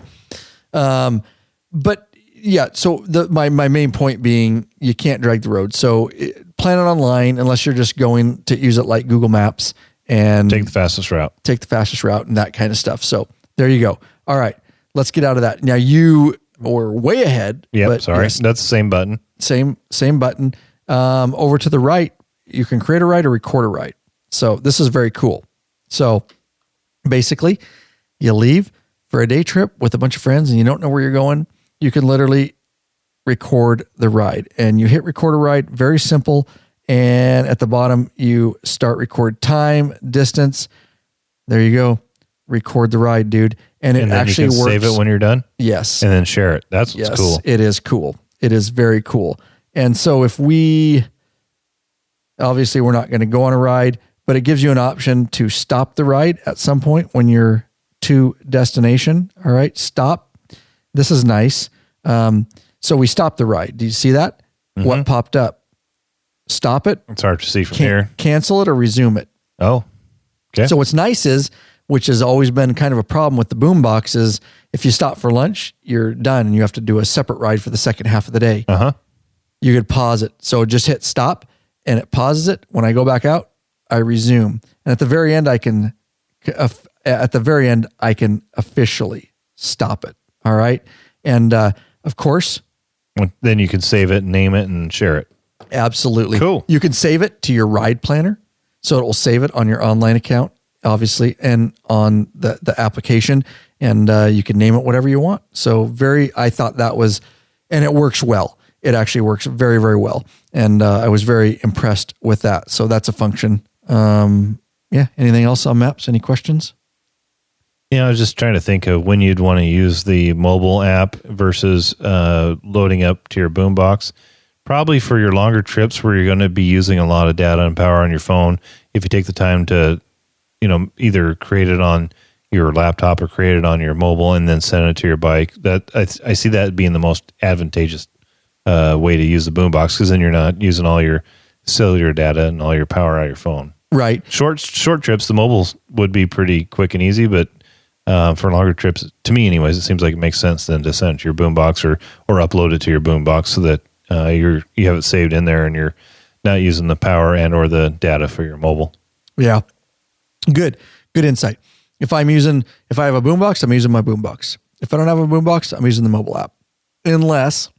But yeah, so my main point being you can't drag the road. So plan it online unless you're just going to use it like Google Maps and take the fastest route and that kind of stuff. So there you go. All right, let's get out of that. Now you were way ahead. Yep. Sorry. Yes, that's the same button. Same button. Over to the right, you can create a ride or record a ride. So this is very cool. So basically, you leave for a day trip with a bunch of friends and you don't know where you're going. You can literally record the ride and you hit record a ride. Very simple. And at the bottom, you start record time, distance. There you go. Record the ride, dude. And it actually works. Save it when you're done. Yes. And then share it. That's what's cool. It is cool. It is very cool. And so obviously we're not going to go on a ride, but it gives you an option to stop the ride at some point when you're to destination. All right, stop. This is nice. So we stopped the ride. Do you see that? Mm-hmm. What popped up? Stop it. It's hard to see from here. Cancel it or resume it. Oh, okay. So what's nice is, which has always been kind of a problem with the boombox, is if you stop for lunch, you're done and you have to do a separate ride for the second half of the day. You could pause it. So just hit stop and it pauses it. When I go back out, I resume. And at the very end, I can at the very end, I can officially stop it. All right. And of course, then you can save it, name it, and share it. Absolutely. Cool. You can save it to your ride planner. So it will save it on your online account, obviously, and on the application. And you can name it whatever you want. So I thought that was, and it works well. It actually works very, very well. And I was very impressed with that. So that's a function. Yeah. Anything else on maps? Any questions? Yeah, I was just trying to think of when you'd want to use the mobile app versus loading up to your boombox. Probably for your longer trips where you're going to be using a lot of data and power on your phone. If you take the time to, either create it on your laptop or create it on your mobile and then send it to your bike, that I see that being the most advantageous way to use the boombox, because then you're not using all your cellular data and all your power out of your phone. Right. Short trips, the mobile would be pretty quick and easy, but for longer trips, to me anyways, it seems like it makes sense then to send it to your boombox or upload it to your boombox so that you have it saved in there and you're not using the power and or the data for your mobile. Yeah. Good insight. If I have a boombox, I'm using my boombox. If I don't have a boombox, I'm using the mobile app. Unless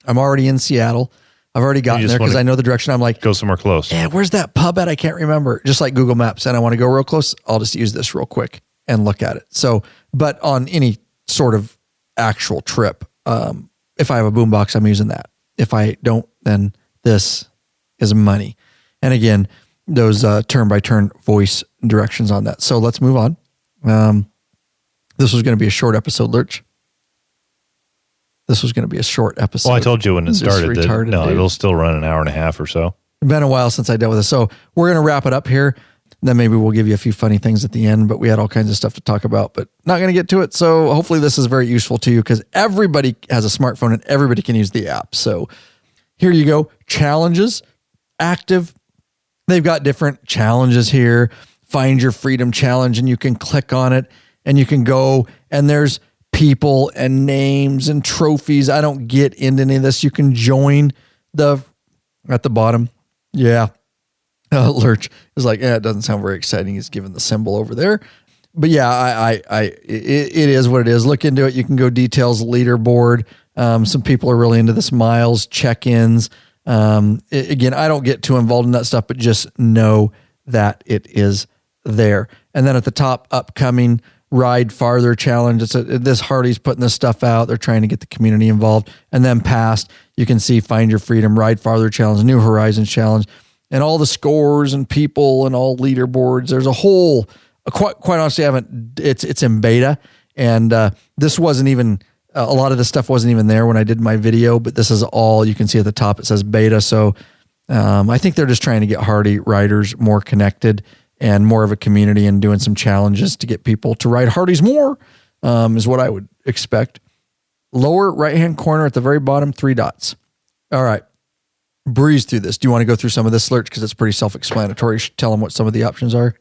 I'm already in Seattle. I've already gotten there because I know the direction. I'm like, go somewhere close. Yeah, where's that pub at? I can't remember. Just like Google Maps, and I want to go real close. I'll just use this real quick and look at it. So, but on any sort of actual trip, if I have a boombox, I'm using that. If I don't, then this is money. And again, those turn-by-turn voice directions on that. So let's move on. This was going to be a short episode, Lurch. This was going to be a short episode. Well, I told you when it started that dude. It'll still run an hour and a half or so. It's been a while since I dealt with this. So we're going to wrap it up here. Then maybe we'll give you a few funny things at the end, but we had all kinds of stuff to talk about, but not going to get to it. So hopefully this is very useful to you because everybody has a smartphone and everybody can use the app. So here you go. Challenges, active. They've got different challenges here. Find your freedom challenge, and you can click on it and you can go, and there's people and names and trophies. I don't get into any of this. You can join at the bottom. Yeah. Lurch is like, it doesn't sound very exciting. He's given the symbol over there. But yeah, it is what it is. Look into it. You can go details, leaderboard. Some people are really into this, miles, check-ins. Again, I don't get too involved in that stuff, but just know that it is there. And then at the top, upcoming Ride Farther challenge. This Harley's putting this stuff out. They're trying to get the community involved. And then past, you can see Find Your Freedom, Ride Farther challenge, New Horizons challenge, and all the scores and people and all leaderboards. There's a whole, quite honestly, it's in beta. And this wasn't even, a lot of this stuff wasn't even there when I did my video, but this is all you can see at the top. It says beta. So I think they're just trying to get Harley riders more connected and more of a community, and doing some challenges to get people to ride Harleys more, is what I would expect. Lower right-hand corner at the very bottom, 3 dots. All right. Breeze through this. Do you want to go through some of this, Lurch? Because it's pretty self-explanatory. Tell them what some of the options are.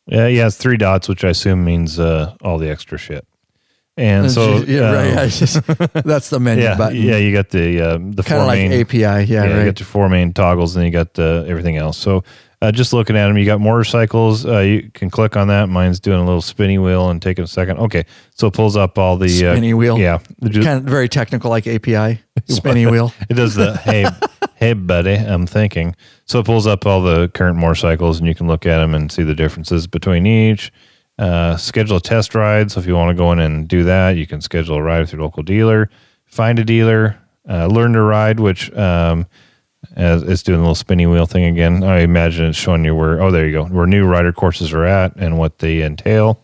Yeah, it's 3 dots, which I assume means all the extra shit. And so, right. That's the menu button. Yeah, you got the kind of like API. Yeah, right. You got your 4 main toggles, and then you got everything else. So, just looking at them, you got motorcycles. You can click on that. Mine's doing a little spinny wheel and taking a second. Okay, so it pulls up all the spinny wheel. Yeah, kind of very technical, like API spinny wheel. It does the hey buddy, I'm thinking. So it pulls up all the current motorcycles, and you can look at them and see the differences between each. Schedule a test ride. So if you want to go in and do that, you can schedule a ride with your local dealer. Find a dealer. Learn to ride, which as it's doing a little spinny wheel thing again. I imagine it's showing you there you go, where new rider courses are at and what they entail.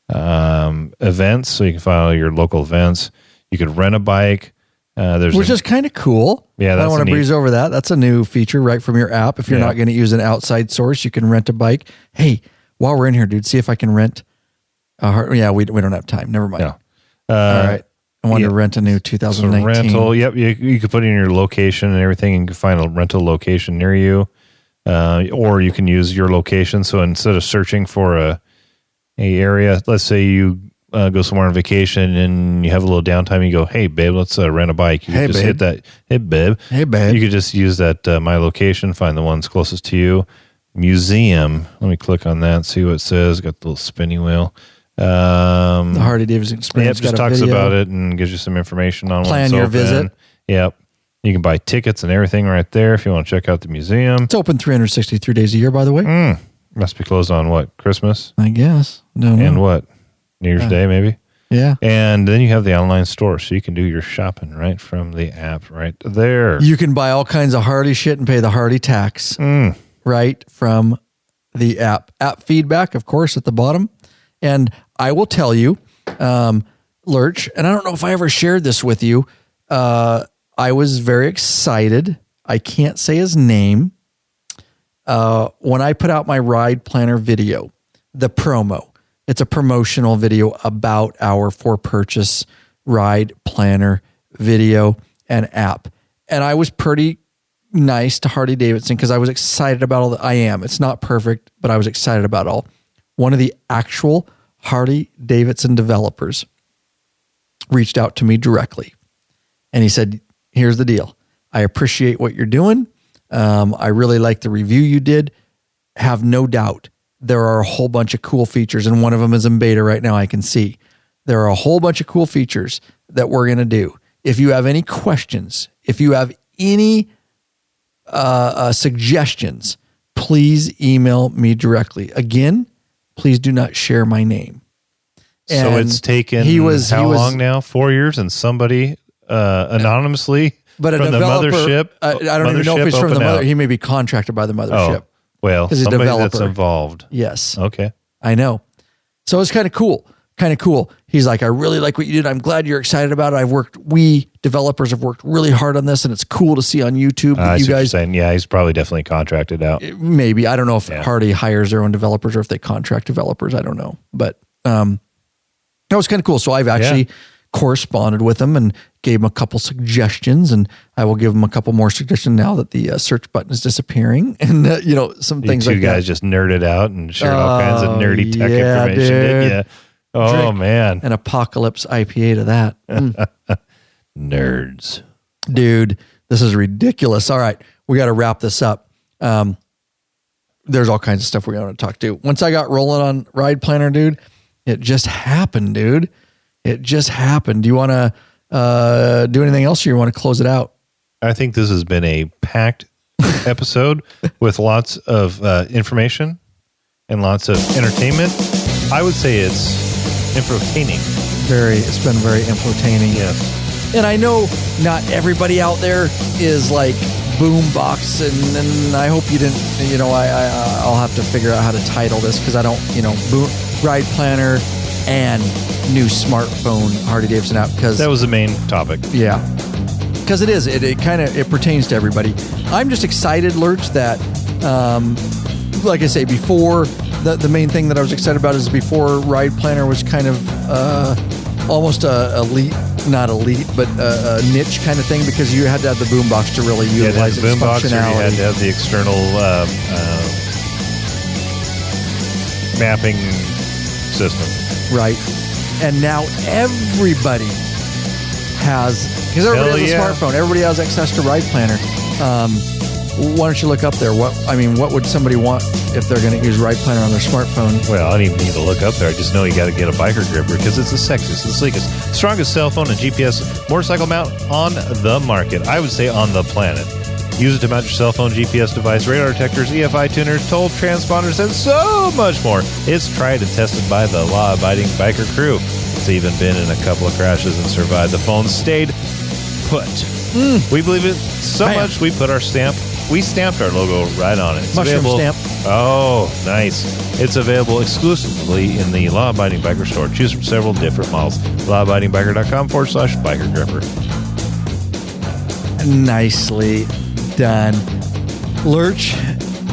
Events, so you can follow your local events. You could rent a bike. Which is kind of cool. Yeah, I don't want to breeze over that. That's a new feature right from your app. If you're not going to use an outside source, you can rent a bike. Hey, while we're in here, dude, see if I can rent. We don't have time. Never mind. No. All right. I want to rent a new 2019. So rental. Yep. You could put in your location and everything, and you can find a rental location near you. Or you can use your location. So instead of searching for a area, let's say you go somewhere on vacation and you have a little downtime, you go, hey, babe, let's rent a bike. You hey, just babe. hit that. Hey, babe. Hey, babe. You could just use that my location, find the ones closest to you, museum. Let me click on that, see what it says. Got the little spinny wheel. The Harley-Davidson experience. Yep, just talks about it and gives you some information on plan your visit. Yep. You can buy tickets and everything right there if you want to check out the museum. It's open 363 days a year, by the way. Must be closed on what? Christmas? I guess. No. And what? New Year's Day, maybe? Yeah. And then you have the online store, so you can do your shopping right from the app right there. You can buy all kinds of Harley shit and pay the Harley tax right from the app. App feedback, of course, at the bottom. And I will tell you, Lurch, and I don't know if I ever shared this with you, I was very excited. I can't say his name. When I put out my ride planner video, the promo, it's a promotional video about our for purchase ride planner video and app. And I was pretty nice to Harley-Davidson because I was excited about all that. I am. It's not perfect, but I was excited about all. One of the actual Harley-Davidson developers reached out to me directly. And he said, here's the deal. I appreciate what you're doing. I really like the review you did. Have no doubt there are a whole bunch of cool features, and one of them is in beta right now, I can see. There are a whole bunch of cool features that we're going to do. If you have any questions, if you have any suggestions, please email me directly. Again, please do not share my name. And so it's taken how long now? 4 years, and somebody anonymously but a from developer, the mothership. I don't even know if he's from the mother. He may be contracted by the mothership. Oh, well, somebody that's involved. Yes. Okay. I know. So it's kind of cool. He's like, I really like what you did. I'm glad you're excited about it. We developers have worked really hard on this, and it's cool to see on YouTube that you guys saying. Yeah, he's probably definitely contracted out. Maybe. I don't know if Harley hires their own developers or if they contract developers. I don't know. But that was kind of cool. So I've actually corresponded with him and gave him a couple suggestions, and I will give him a couple more suggestions now that the search button is disappearing, and some things like that. You guys just nerded out and shared all kinds of nerdy tech information, didn't you? Oh, drink man. An Apocalypse IPA to that. Nerds. Dude, this is ridiculous. All right, we got to wrap this up. There's all kinds of stuff we want to talk to. Once I got rolling on Ride Planner, dude, it just happened, dude. It just happened. Do you want to do anything else, or you want to close it out? I think this has been a packed episode with lots of information and lots of entertainment. I would say it's entertaining. It's been very entertaining. Yes. And I know not everybody out there is like boombox, and I hope you didn't, I'll have to figure out how to title this because I don't, Ride Planner and new smartphone Harley-Davidson app, because that was the main topic. Yeah. Because it is. It pertains to everybody. I'm just excited, Lurch, that, like I say, before, the main thing that I was excited about is before Ride Planner was kind of almost not elite, but a niche kind of thing, because you had to have the boombox to really utilize its functionality. You had to have the external mapping system. Right. And now everybody has, because everybody has a smartphone. Everybody has access to Ride Planner. Why don't you look up there? What would somebody want if they're going to use Ride Planner on their smartphone? Well, I don't even need to look up there. I just know you got to get a biker gripper because it's the sexiest, the sleekest, strongest cell phone and GPS motorcycle mount on the market. I would say on the planet. Use it to mount your cell phone, GPS device, radar detectors, EFI tuners, toll transponders, and so much more. It's tried and tested by the law-abiding biker crew. It's even been in a couple of crashes and survived. The phone stayed put. We believe it so much we put our stamp. We stamped our logo right on it. It's Mushroom stamp. Oh, nice. It's available exclusively in the Law Abiding Biker store. Choose from several different models. lawabidingbiker.com/biker gripper. Nicely done. Lurch,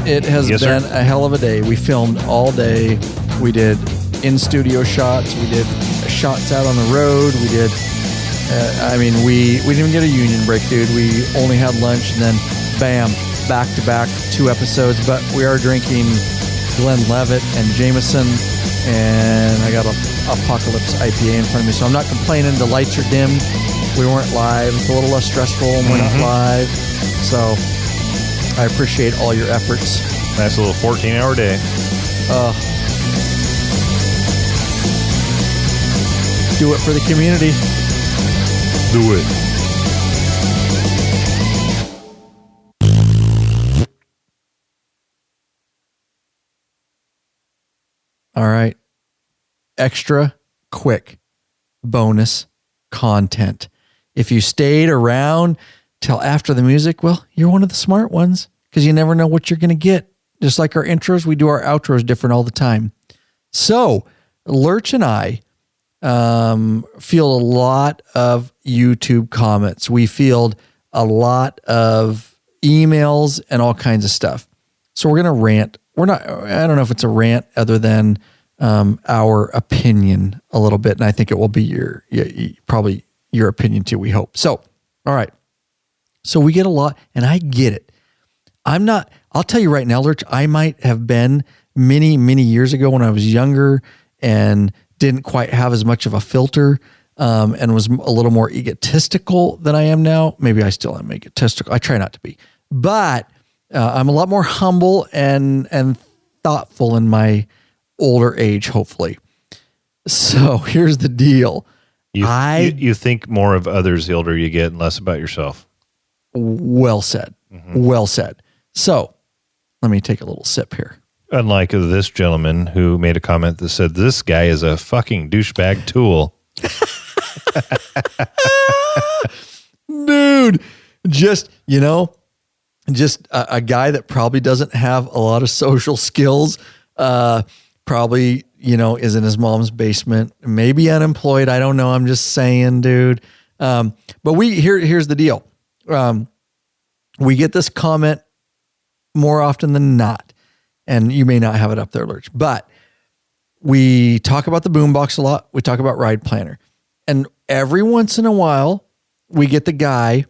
it has been a hell of a day. We filmed all day. We did in-studio shots. We did shots out on the road. We did, we didn't even get a union break, dude. We only had lunch, and then bam, back-to-back 2 episodes. But we are drinking Glenlivet and Jameson, and I got a Apocalypse IPA in front of me, so I'm not complaining. The lights are dim. We weren't live. It's a little less stressful when we're not live. So I appreciate all your efforts Nice little 14-hour day. Do it for the community. Do it. All right. Extra quick bonus content. If you stayed around till after the music, well, you're one of the smart ones because you never know what you're going to get. Just like our intros, we do our outros different all the time. So Lurch and I field a lot of YouTube comments. We field a lot of emails and all kinds of stuff. So we're going to rant. I don't know if it's a rant other than our opinion a little bit. And I think it will be probably your opinion too, we hope. So, all right. So we get a lot, and I get it. I'll tell you right now, Lurch, I might have been many, many years ago when I was younger and didn't quite have as much of a filter and was a little more egotistical than I am now. Maybe I still am egotistical. I try not to be. But I'm a lot more humble and thoughtful in my older age, hopefully. So here's the deal. You think more of others the older you get and less about yourself. Well said. Mm-hmm. Well said. So let me take a little sip here. Unlike this gentleman who made a comment that said, this guy is a fucking douchebag tool. Dude, just a guy that probably doesn't have a lot of social skills, probably, is in his mom's basement, maybe unemployed. I don't know. I'm just saying, dude. But here's the deal. We get this comment more often than not, and you may not have it up there, Lurch, but we talk about the boombox a lot. We talk about Ride Planner, and every once in a while we get the guy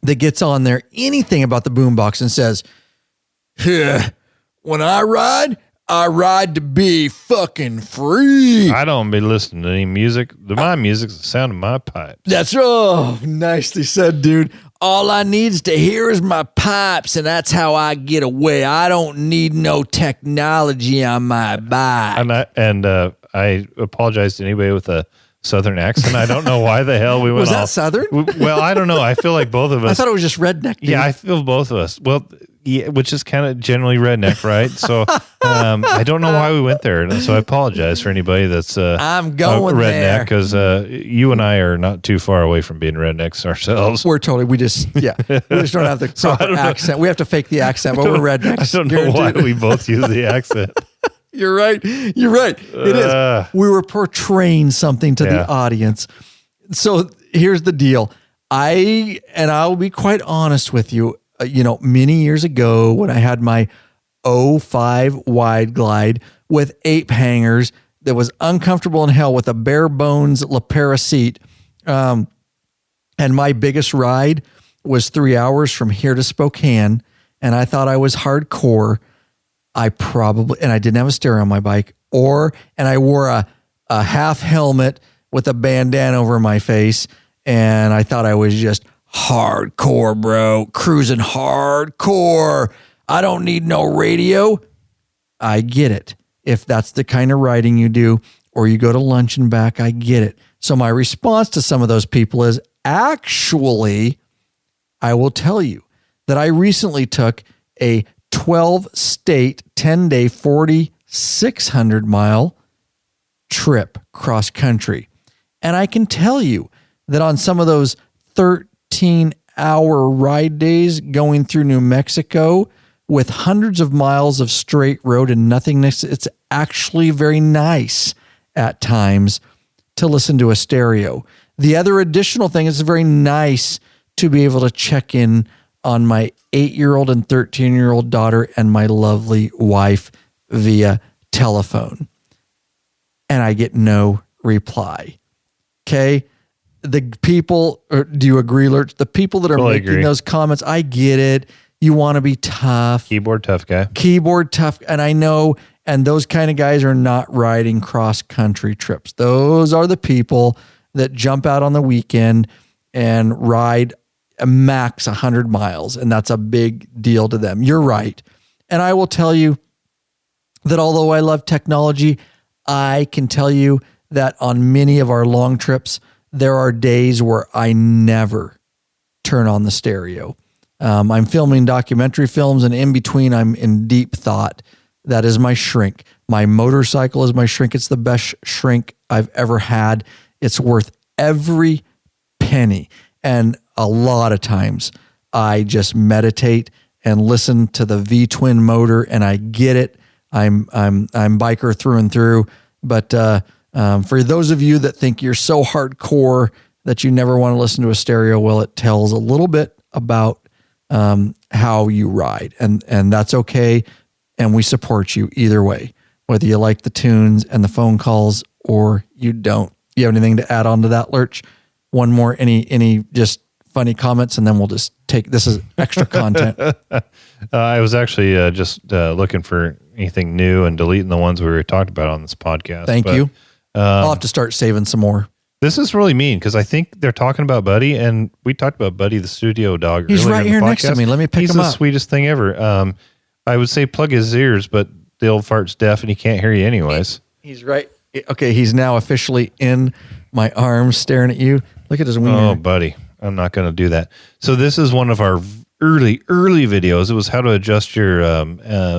that gets on there anything about the boombox and says, when I ride to be fucking free. I don't be listening to any music. My music's the sound of my pipes. That's nicely said, dude. All I need to hear is my pipes, and that's how I get away. I don't need no technology on my bike. And I apologize to anybody with a Southern accent. I don't know why the hell we went off. Was that Southern? Well, I don't know. I feel like both of us. I thought it was just redneck, dude. Yeah, I feel both of us. Well, yeah, which is kind of generally redneck, right? So I don't know why we went there. And so I apologize for anybody that's I'm going redneck because you and I are not too far away from being rednecks ourselves. We're totally, we just don't have the proper accent. We have to fake the accent, but we're rednecks. I don't know why we both use the accent. You're right. It is. We were portraying something to the audience. So here's the deal. I'll be quite honest with you. Many years ago when I had my 05 wide glide with ape hangers that was uncomfortable in hell with a bare bones LaPera seat. And my biggest ride was 3 hours from here to Spokane. And I thought I was hardcore. I didn't have a stereo on my bike and I wore a half helmet with a bandana over my face. And I thought I was just hardcore, bro, cruising hardcore. I don't need no radio. I get it. If that's the kind of riding you do, or you go to lunch and back, I get it. So my response to some of those people is actually, I will tell you that I recently took a 12-state, 10-day, 4,600-mile trip cross country. And I can tell you that on some of those 13-hour ride days going through New Mexico with hundreds of miles of straight road and nothingness, it's actually very nice at times to listen to a stereo. The other additional thing is very nice to be able to check in on my 8-year-old and 13-year-old daughter and my lovely wife via telephone. And I get no reply. Okay? The people, do you agree, Lurch? The people that are making those comments, I get it. You want to be tough. Keyboard tough guy. And I know, and those kind of guys are not riding cross-country trips. Those are the people that jump out on the weekend and ride a max 100 miles, and that's a big deal to them. You're right. And I will tell you that although I love technology, I can tell you that on many of our long trips, there are days where I never turn on the stereo. I'm filming documentary films, and in between, I'm in deep thought. That is my shrink. My motorcycle is my shrink. It's the best shrink I've ever had. It's worth every penny. And a lot of times I just meditate and listen to the V-twin motor, and I get it. I'm biker through and through. But for those of you that think you're so hardcore that you never want to listen to a stereo, well, it tells a little bit about how you ride, and that's okay. And we support you either way, whether you like the tunes and the phone calls or you don't. You have anything to add on to that, Lurch? One more, any just funny comments, and then we'll just take this as extra content. I was actually just looking for anything new and deleting the ones we were talking about on this podcast. Thank you. I'll have to start saving some more. This is really mean because I think they're talking about Buddy, and we talked about Buddy, the studio dog. He's right here next to me. Let me pick him up. He's the sweetest thing ever. I would say plug his ears, but the old fart's deaf and he can't hear you anyways. He's right. Okay, he's now officially in my arms staring at you. Look at his wiener. Oh, Buddy. I'm not going to do that. So this is one of our early videos. It was how to adjust your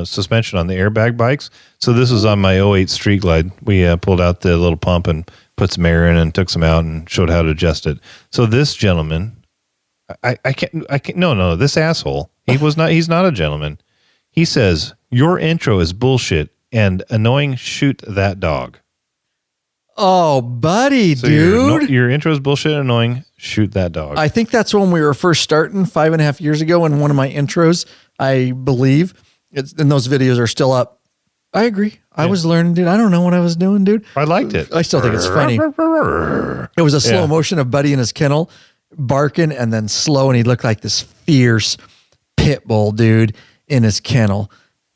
suspension on the airbag bikes. So this was on my '08 Street Glide. We pulled out the little pump and put some air in and took some out and showed how to adjust it. So this gentleman, I can't, no, this asshole, he's not a gentleman. He says, your intro is bullshit and annoying. Shoot that dog. Oh, Buddy, so dude. Your intro is bullshit and annoying. Shoot that dog. I think that's when we were first starting 5.5 years ago in one of my intros, I believe. And those videos are still up. I agree. Yeah. I was learning, dude. I don't know what I was doing, dude. I liked it. I still think it's funny. It was a slow motion of Buddy in his kennel barking and then slow, and he looked like this fierce pit bull, dude, in his kennel.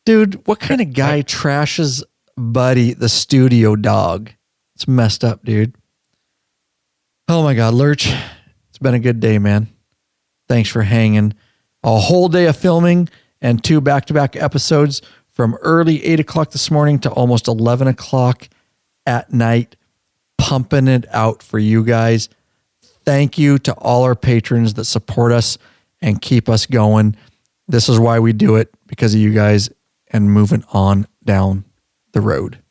Dude, what kind of guy trashes Buddy, the studio dog? It's messed up, dude. Oh my God, Lurch. It's been a good day, man. Thanks for hanging. A whole day of filming and 2 back-to-back episodes from early 8 o'clock this morning to almost 11 o'clock at night, pumping it out for you guys. Thank you to all our patrons that support us and keep us going. This is why we do it, because of you guys and moving on down the road.